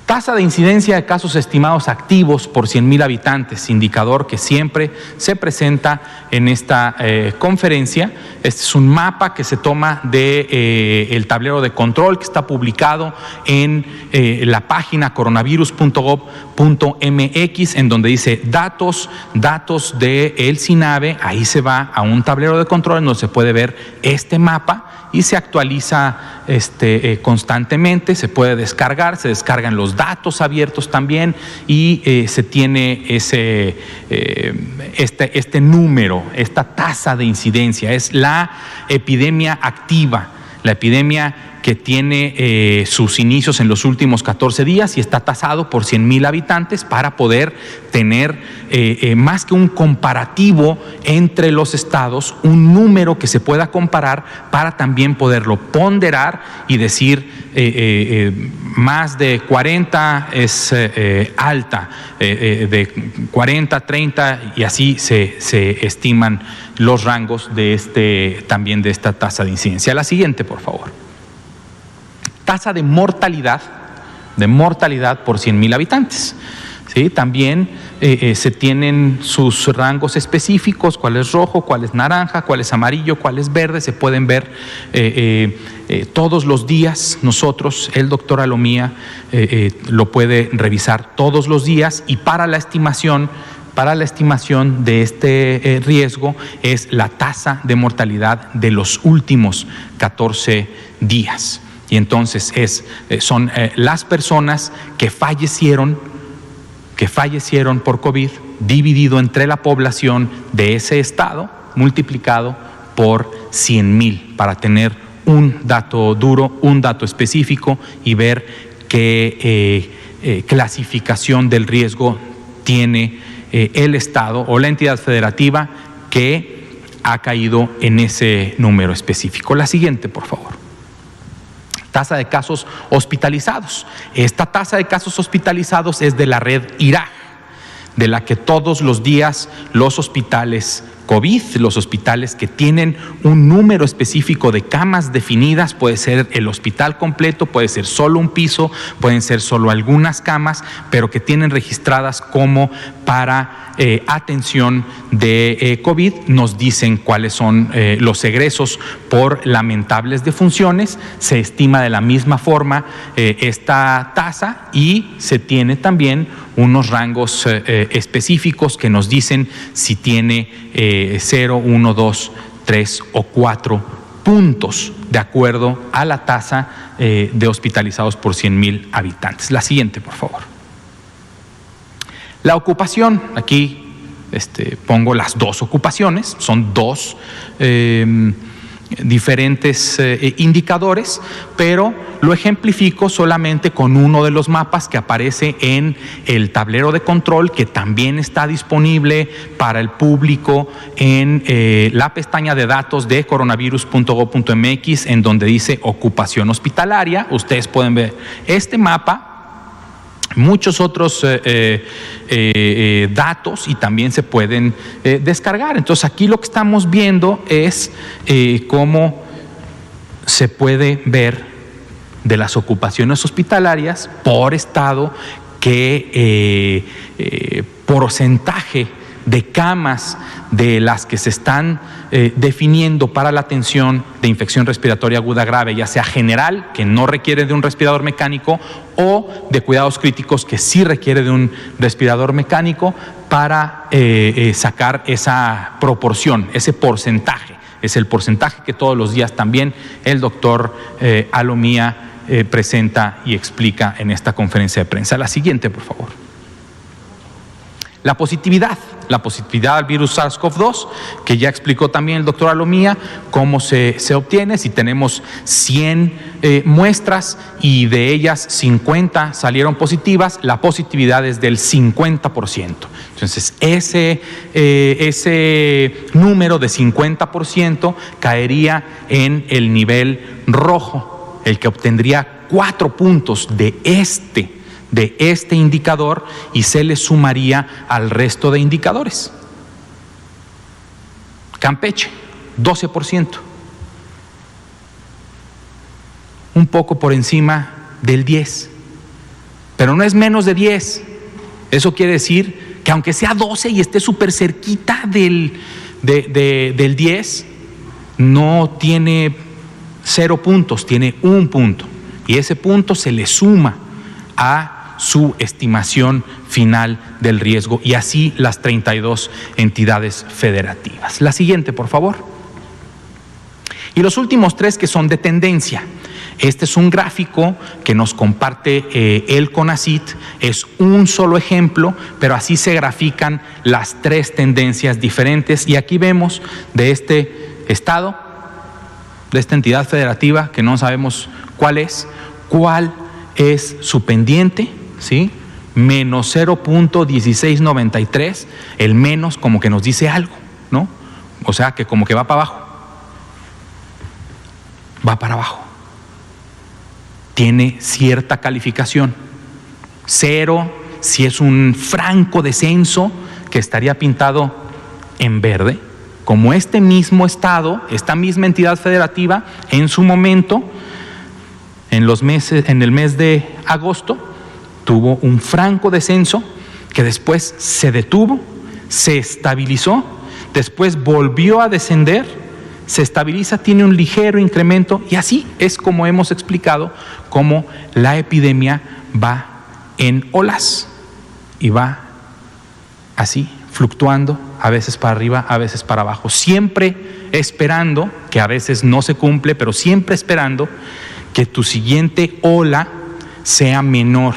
Tasa de incidencia de casos estimados activos por 100,000 habitantes, indicador que siempre se presenta en esta conferencia. Este es un mapa que se toma el tablero de control que está publicado en la página coronavirus.gov.mx, en donde dice datos del SINAVE. Ahí se va a un tablero de control en donde se puede ver este mapa y se actualiza constantemente. Se puede descargar, se descargan los datos abiertos también y se tiene este número, esta tasa de incidencia. Es la epidemia activa, la epidemia que tiene sus inicios en los últimos 14 días y está tasado por 100,000 habitantes para poder tener más que un comparativo entre los estados, un número que se pueda comparar para también poderlo ponderar y decir más de 40 es alta, de 40, 30 y así se estiman los rangos de también de esta tasa de incidencia. La siguiente, por favor. Tasa de mortalidad por 100,000 habitantes. ¿Sí? También se tienen sus rangos específicos, cuál es rojo, cuál es naranja, cuál es amarillo, cuál es verde. Se pueden ver todos los días. Nosotros, el doctor Alomía, lo puede revisar todos los días y para la estimación de este riesgo es la tasa de mortalidad de los últimos 14 días. Y entonces son las personas que fallecieron por COVID dividido entre la población de ese estado multiplicado por 100,000 para tener un dato duro, un dato específico y ver qué clasificación del riesgo tiene el estado o la entidad federativa que ha caído en ese número específico. La siguiente, por favor. Tasa de casos hospitalizados. Esta tasa de casos hospitalizados es de la red IRAG, de la que todos los días los hospitales COVID, los hospitales que tienen un número específico de camas definidas, puede ser el hospital completo, puede ser solo un piso, pueden ser solo algunas camas, pero que tienen registradas como para atención de COVID, nos dicen cuáles son los egresos por lamentables defunciones. Se estima de la misma forma esta tasa y se tiene también unos rangos específicos que nos dicen si tiene 0, 1, 2, 3 o 4 puntos de acuerdo a la tasa de hospitalizados por 100,000 habitantes. La siguiente, por favor. La ocupación, aquí pongo las dos ocupaciones, son dos diferentes indicadores, pero lo ejemplifico solamente con uno de los mapas que aparece en el tablero de control, que también está disponible para el público en la pestaña de datos de coronavirus.gov.mx, en donde dice ocupación hospitalaria. Ustedes pueden ver este mapa, muchos otros datos y también se pueden descargar. Entonces aquí lo que estamos viendo es cómo se puede ver de las ocupaciones hospitalarias por estado qué porcentaje de camas de las que se están definiendo para la atención de infección respiratoria aguda grave, ya sea general, que no requiere de un respirador mecánico, o de cuidados críticos, que sí requiere de un respirador mecánico, para sacar esa proporción, ese porcentaje. Es el porcentaje que todos los días también el doctor Alomía presenta y explica en esta conferencia de prensa. La siguiente, por favor. La positividad al virus SARS-CoV-2, que ya explicó también el doctor Alomía cómo se obtiene. Si tenemos 100 muestras y de ellas 50 salieron positivas, la positividad es del 50%. Entonces, ese número de 50% caería en el nivel rojo. el que obtendría 4 puntos de este indicador y se le sumaría al resto de indicadores. Campeche, 12%. Un poco por encima del 10%. Pero no es menos de 10. Eso quiere decir que aunque sea 12 y esté súper cerquita del 10, no tiene 0 puntos, tiene 1 punto. Y ese punto se le suma a su estimación final del riesgo, y así las 32 entidades federativas. La siguiente, por favor. Y los últimos 3 que son de tendencia. Este es un gráfico que nos comparte el CONACYT, es un solo ejemplo, pero así se grafican las 3 tendencias diferentes, y aquí vemos de este estado, de esta entidad federativa que no sabemos cuál es su pendiente, ¿sí? Menos 0.1693, el menos como que nos dice algo, ¿no? O sea que como que va para abajo, va para abajo. Tiene cierta calificación. 0 si es un franco descenso que estaría pintado en verde, como este mismo estado, esta misma entidad federativa, en su momento, en el mes de agosto, tuvo un franco descenso que después se detuvo, se estabilizó, después volvió a descender, se estabiliza, tiene un ligero incremento, y así es como hemos explicado cómo la epidemia va en olas y va así, fluctuando, a veces para arriba, a veces para abajo, siempre esperando, que a veces no se cumple, pero siempre esperando que tu siguiente ola sea menor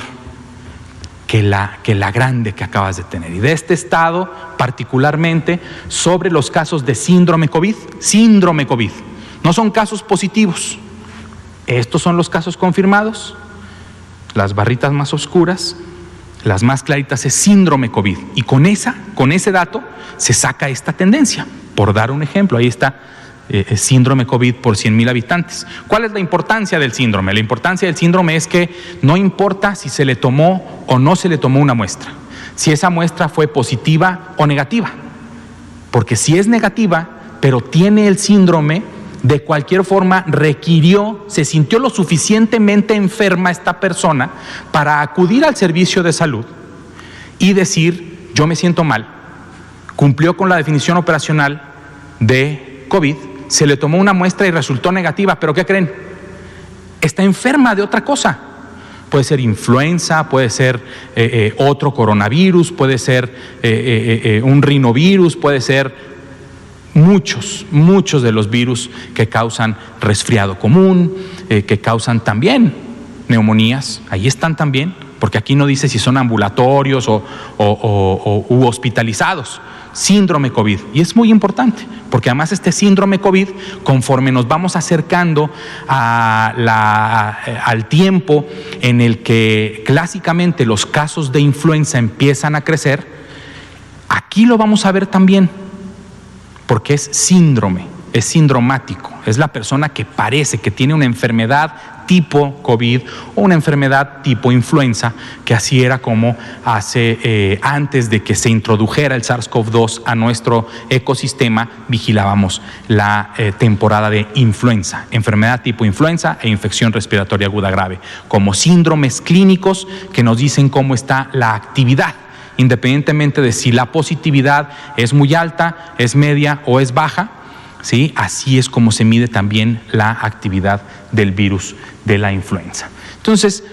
que la grande que acabas de tener. Y de este estado, particularmente sobre los casos de síndrome COVID, no son casos positivos. Estos son los casos confirmados, las barritas más oscuras, las más claritas es síndrome COVID. Y con ese dato se saca esta tendencia. Por dar un ejemplo, ahí está síndrome COVID por 100,000 habitantes. ¿Cuál es la importancia del síndrome? La importancia del síndrome es que no importa si se le tomó o no se le tomó una muestra, si esa muestra fue positiva o negativa, porque si es negativa, pero tiene el síndrome, de cualquier forma se sintió lo suficientemente enferma esta persona para acudir al servicio de salud y decir, yo me siento mal, cumplió con la definición operacional de COVID, se le tomó una muestra y resultó negativa, pero ¿qué creen? Está enferma de otra cosa. Puede ser influenza, puede ser otro coronavirus, puede ser un rinovirus, puede ser muchos de los virus que causan resfriado común, que causan también neumonías. Ahí están también, porque aquí no dice si son ambulatorios u hospitalizados. Síndrome COVID, y es muy importante porque además este síndrome COVID, conforme nos vamos acercando al tiempo en el que clásicamente los casos de influenza empiezan a crecer, aquí lo vamos a ver también, porque es síndrome, es sindromático, es la persona que parece que tiene una enfermedad tipo COVID o una enfermedad tipo influenza, que así era como antes de que se introdujera el SARS-CoV-2 a nuestro ecosistema, vigilábamos la temporada de influenza, enfermedad tipo influenza e infección respiratoria aguda grave, como síndromes clínicos que nos dicen cómo está la actividad, independientemente de si la positividad es muy alta, es media o es baja. ¿Sí? Así es como se mide también la actividad del virus de la influenza. Entonces,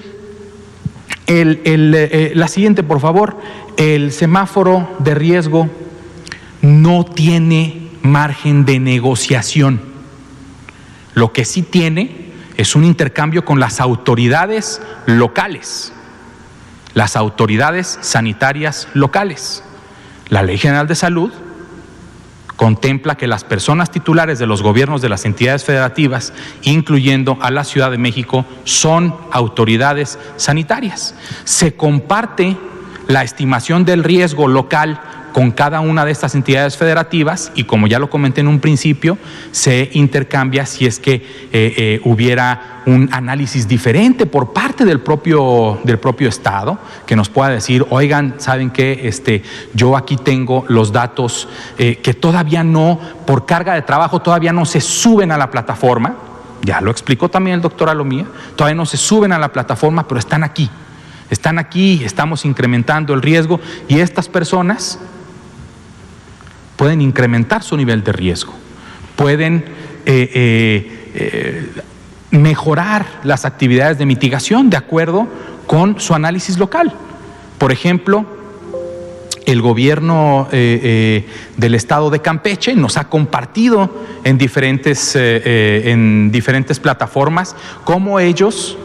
la siguiente, por favor. El semáforo de riesgo no tiene margen de negociación. Lo que sí tiene es un intercambio con las autoridades locales, las autoridades sanitarias locales. La Ley General de Salud contempla que las personas titulares de los gobiernos de las entidades federativas, incluyendo a la Ciudad de México, son autoridades sanitarias. Se comparte la estimación del riesgo local con cada una de estas entidades federativas y, como ya lo comenté en un principio, se intercambia si es que hubiera un análisis diferente por parte del propio Estado, que nos pueda decir, oigan, ¿saben qué? Yo aquí tengo los datos que todavía no, por carga de trabajo, todavía no se suben a la plataforma. Ya lo explicó también el doctor Alomía, todavía no se suben a la plataforma, pero están aquí, estamos incrementando el riesgo y estas personas pueden incrementar su nivel de riesgo, pueden mejorar las actividades de mitigación de acuerdo con su análisis local. Por ejemplo, el gobierno del estado de Campeche nos ha compartido en diferentes plataformas cómo ellos,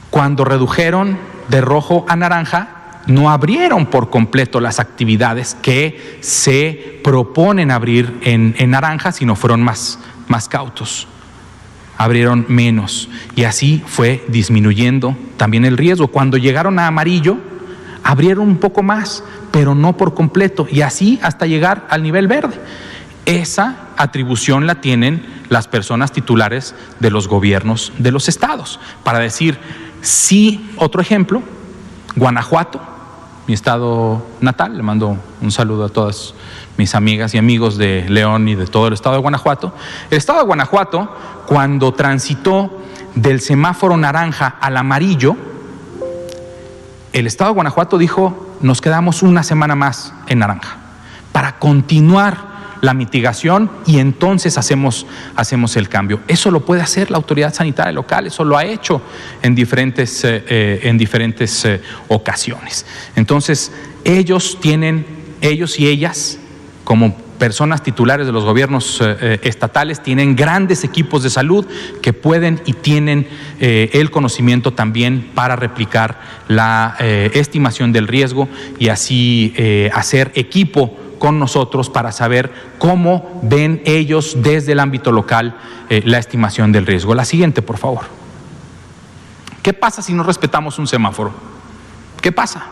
cuando redujeron de rojo a naranja, no abrieron por completo las actividades que se proponen abrir en naranja, sino fueron más cautos. Abrieron menos y así fue disminuyendo también el riesgo. Cuando llegaron a amarillo, abrieron un poco más, pero no por completo, y así hasta llegar al nivel verde. Esa atribución la tienen las personas titulares de los gobiernos de los estados. Para decir, sí, otro ejemplo, Guanajuato, mi estado natal, le mando un saludo a todas mis amigas y amigos de León y de todo el estado de Guanajuato. El estado de Guanajuato, cuando transitó del semáforo naranja al amarillo, el estado de Guanajuato dijo, nos quedamos una semana más en naranja para continuar la mitigación y entonces hacemos el cambio. Eso lo puede hacer la autoridad sanitaria local, eso lo ha hecho en diferentes ocasiones. Entonces, ellos y ellas, como personas titulares de los gobiernos estatales, tienen grandes equipos de salud que pueden y tienen el conocimiento también para replicar la estimación del riesgo y así hacer equipo con nosotros para saber cómo ven ellos desde el ámbito local la estimación del riesgo. La siguiente, por favor. ¿Qué pasa si no respetamos un semáforo? ¿Qué pasa?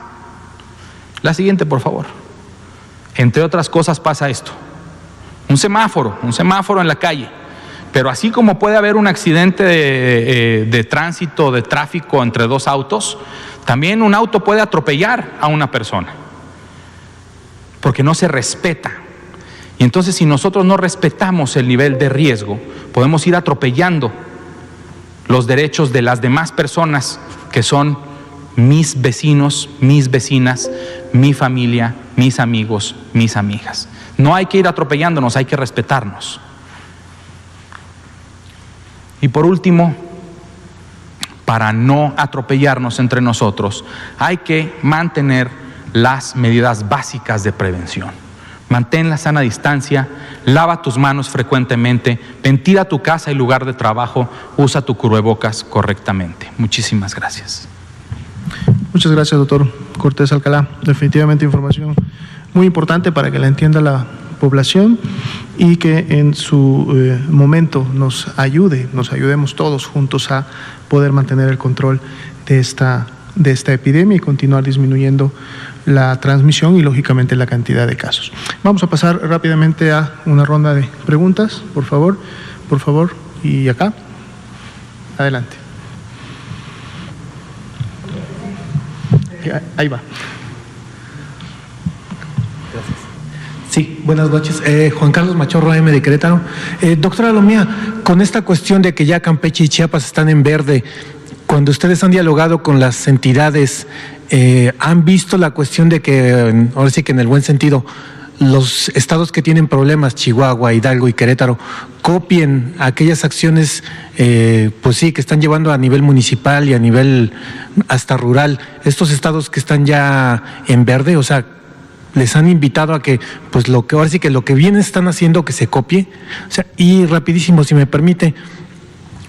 La siguiente, por favor. Entre otras cosas pasa esto. Un semáforo en la calle. Pero así como puede haber un accidente de tránsito, de tráfico entre dos autos, también un auto puede atropellar a una persona, porque no se respeta. Y entonces, si nosotros no respetamos el nivel de riesgo, podemos ir atropellando los derechos de las demás personas que son mis vecinos, mis vecinas, mi familia, mis amigos, mis amigas. No hay que ir atropellándonos, hay que respetarnos. Y por último, para no atropellarnos entre nosotros, hay que mantener las medidas básicas de prevención. Mantén la sana distancia, lava tus manos frecuentemente, ventila tu casa y lugar de trabajo, usa tu cubrebocas correctamente. Muchísimas gracias. Muchas gracias, doctor Cortés Alcalá. Definitivamente información muy importante para que la entienda la población y que en su momento nos ayudemos todos juntos a poder mantener el control de esta epidemia y continuar disminuyendo la transmisión y lógicamente la cantidad de casos. Vamos a pasar rápidamente a una ronda de preguntas, por favor, y acá, adelante. Ahí va. Gracias. Sí, buenas noches. Juan Carlos Machorro, AM de Querétaro. Doctora Alomía, con esta cuestión de que ya Campeche y Chiapas están en verde, cuando ustedes han dialogado con las entidades, ¿han visto la cuestión de que, ahora sí que en el buen sentido, los estados que tienen problemas, Chihuahua, Hidalgo y Querétaro, copien aquellas acciones, pues sí, que están llevando a nivel municipal y a nivel hasta rural, estos estados que están ya en verde? O sea, les han invitado a que, pues ahora sí que lo que bien están haciendo, que se copie. O sea, y rapidísimo, si me permite,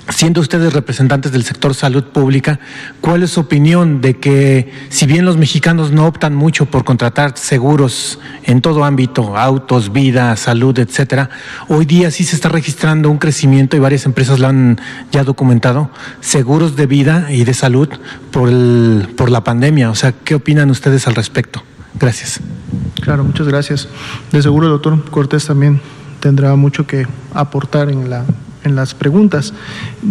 siendo ustedes representantes del sector salud pública, ¿cuál es su opinión de que, si bien los mexicanos no optan mucho por contratar seguros en todo ámbito, autos, vida, salud, etcétera, hoy día sí se está registrando un crecimiento y varias empresas lo han ya documentado, seguros de vida y de salud por la pandemia? O sea, ¿qué opinan ustedes al respecto? Gracias. Claro, muchas gracias. De seguro el doctor Cortés también tendrá mucho que aportar en las preguntas.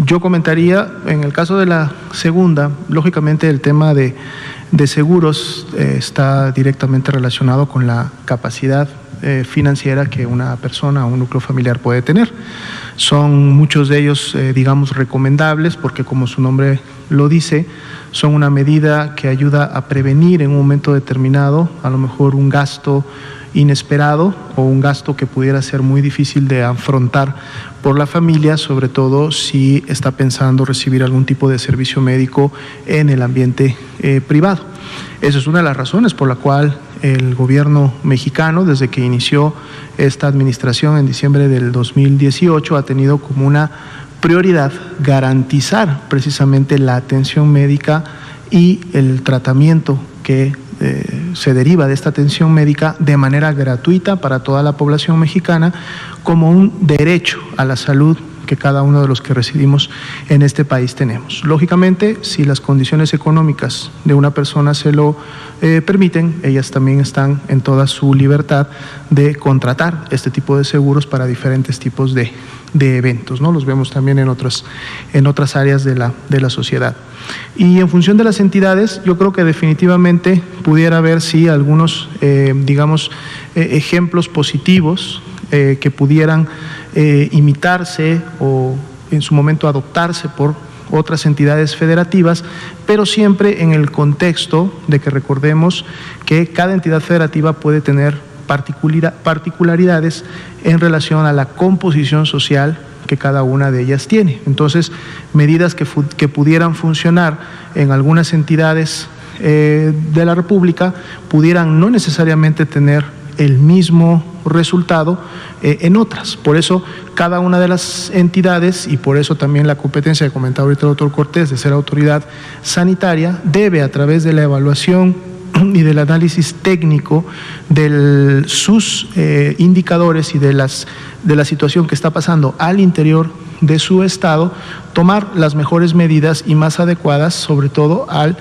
Yo comentaría, en el caso de la segunda, lógicamente el tema de seguros está directamente relacionado con la capacidad financiera que una persona o un núcleo familiar puede tener. Son muchos de ellos, digamos, recomendables porque, como su nombre lo dice, son una medida que ayuda a prevenir en un momento determinado a lo mejor un gasto inesperado o un gasto que pudiera ser muy difícil de afrontar por la familia, sobre todo si está pensando recibir algún tipo de servicio médico en el ambiente privado. Esa es una de las razones por la cual el gobierno mexicano, desde que inició esta administración en diciembre del 2018, ha tenido como una prioridad garantizar precisamente la atención médica y el tratamiento que se deriva de esta atención médica de manera gratuita para toda la población mexicana como un derecho a la salud que cada uno de los que residimos en este país tenemos. Lógicamente, si las condiciones económicas de una persona se lo permiten, ellas también están en toda su libertad de contratar este tipo de seguros para diferentes tipos de eventos, ¿no? Los vemos también en otras áreas de la sociedad. Y en función de las entidades, yo creo que definitivamente pudiera haber, sí, algunos, ejemplos positivos que pudieran imitarse o en su momento adoptarse por otras entidades federativas, pero siempre en el contexto de que recordemos que cada entidad federativa puede tener particularidades en relación a la composición social que cada una de ellas tiene. Entonces, medidas que pudieran funcionar en algunas entidades de la República pudieran no necesariamente tener el mismo resultado en otras. Por eso, cada una de las entidades, y por eso también la competencia que comentaba ahorita el doctor Cortés de ser autoridad sanitaria, debe, a través de la evaluación y del análisis técnico de sus indicadores y de la situación que está pasando al interior de su estado, tomar las mejores medidas y más adecuadas, sobre todo al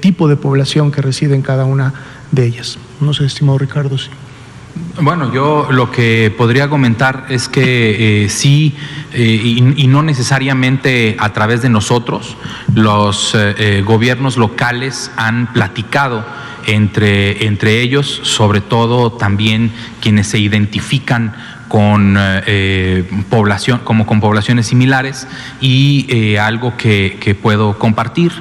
tipo de población que reside en cada una de ellas. No sé, estimado Ricardo, sí. Bueno, yo lo que podría comentar es que sí, y no necesariamente a través de nosotros, los gobiernos locales han platicado entre ellos, sobre todo también quienes se identifican con con poblaciones similares, y algo que puedo compartir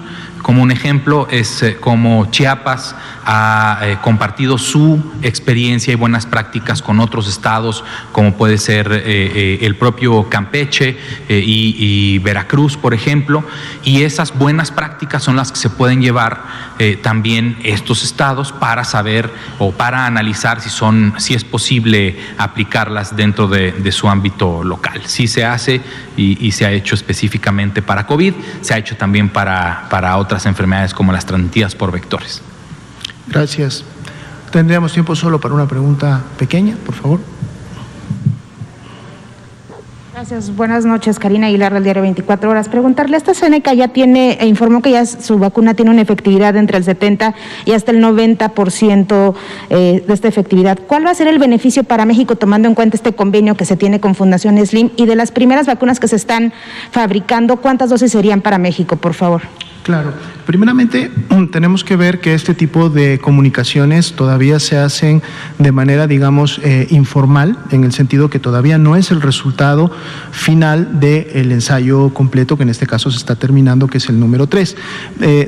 como un ejemplo es cómo Chiapas ha compartido su experiencia y buenas prácticas con otros estados, como puede ser el propio Campeche y Veracruz, por ejemplo, y esas buenas prácticas son las que se pueden llevar también estos estados para saber o para analizar si es posible aplicarlas dentro de su ámbito local. Sí se hace y se ha hecho específicamente para COVID, se ha hecho también para otras enfermedades como las transmitidas por vectores. Gracias. Tendríamos tiempo solo para una pregunta pequeña, por favor. Gracias. Buenas noches, Karina Aguilar del diario 24 Horas. Preguntarle, AstraZeneca ya informó que ya su vacuna tiene una efectividad entre el 70 y hasta el 90% de esta efectividad. ¿Cuál va a ser el beneficio para México tomando en cuenta este convenio que se tiene con Fundación Slim? Y de las primeras vacunas que se están fabricando, ¿cuántas dosis serían para México, por favor? Claro. Primeramente, tenemos que ver que este tipo de comunicaciones todavía se hacen de manera, digamos, informal, en el sentido que todavía no es el resultado final del ensayo completo, que en este caso se está terminando, que es el número 3.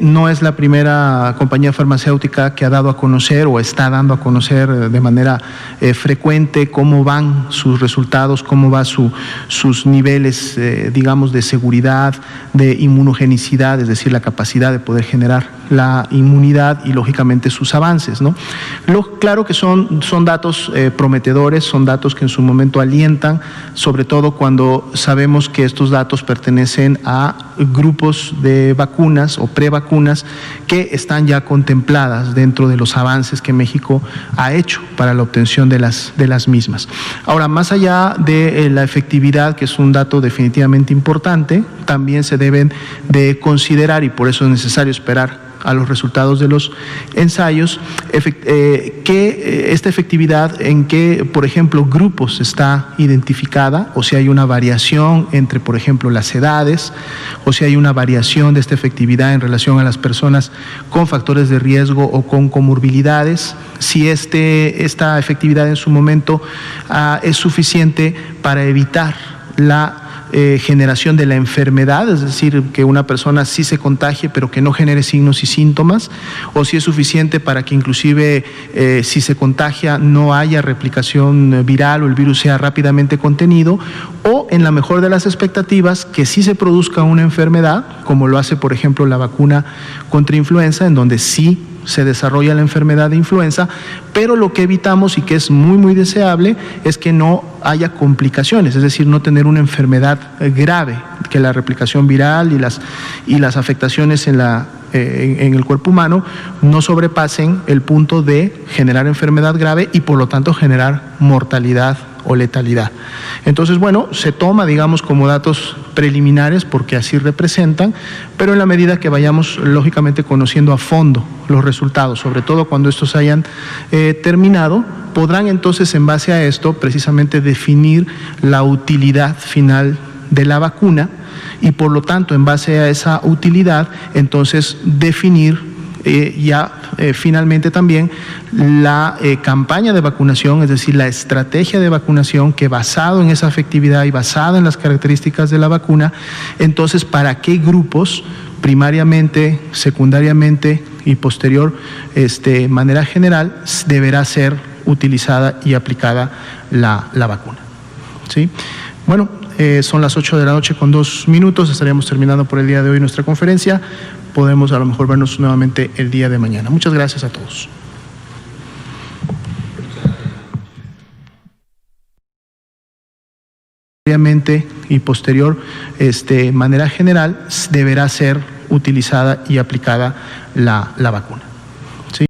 No es la primera compañía farmacéutica que ha dado a conocer o está dando a conocer de manera frecuente cómo van sus resultados, cómo van sus niveles, digamos, de seguridad, de inmunogenicidad, es decir, la capacidad de poder generar la inmunidad y lógicamente sus avances, ¿no? Claro que son datos prometedores, son datos que en su momento alientan, sobre todo cuando sabemos que estos datos pertenecen a grupos de vacunas o prevacunas que están ya contempladas dentro de los avances que México ha hecho para la obtención de las mismas. Ahora, más allá de la efectividad, que es un dato definitivamente importante, también se deben de considerar, y por eso es necesario esperar a los resultados de los ensayos, que esta efectividad en qué, por ejemplo, grupos está identificada, o si hay una variación entre, por ejemplo, las edades, o si hay una variación de esta efectividad en relación a las personas con factores de riesgo o con comorbilidades, si esta efectividad en su momento es suficiente para evitar la generación de la enfermedad, es decir, que una persona sí se contagie pero que no genere signos y síntomas, o si es suficiente para que inclusive si se contagia no haya replicación viral o el virus sea rápidamente contenido, o en la mejor de las expectativas que sí se produzca una enfermedad, como lo hace por ejemplo la vacuna contra influenza, en donde sí se desarrolla la enfermedad de influenza, pero lo que evitamos y que es muy deseable es que no haya complicaciones, es decir, no tener una enfermedad grave, que la replicación viral y las afectaciones en el cuerpo humano no sobrepasen el punto de generar enfermedad grave y por lo tanto generar mortalidad o letalidad. Entonces, bueno, se toma, digamos, como datos preliminares porque así representan, pero en la medida que vayamos, lógicamente, conociendo a fondo los resultados, sobre todo cuando estos hayan terminado, podrán entonces, en base a esto, precisamente definir la utilidad final de la vacuna y, por lo tanto, en base a esa utilidad, entonces, definir finalmente también la campaña de vacunación, es decir, la estrategia de vacunación que, basado en esa efectividad y basado en las características de la vacuna, entonces para qué grupos primariamente, secundariamente y posterior, manera general, deberá ser utilizada y aplicada la vacuna. ¿Sí? Bueno, son las 8:02 p.m, estaríamos terminando por el día de hoy nuestra conferencia. Podemos a lo mejor vernos nuevamente el día de mañana. Muchas gracias a todos. Y posterior, manera general, deberá ser utilizada y aplicada la vacuna.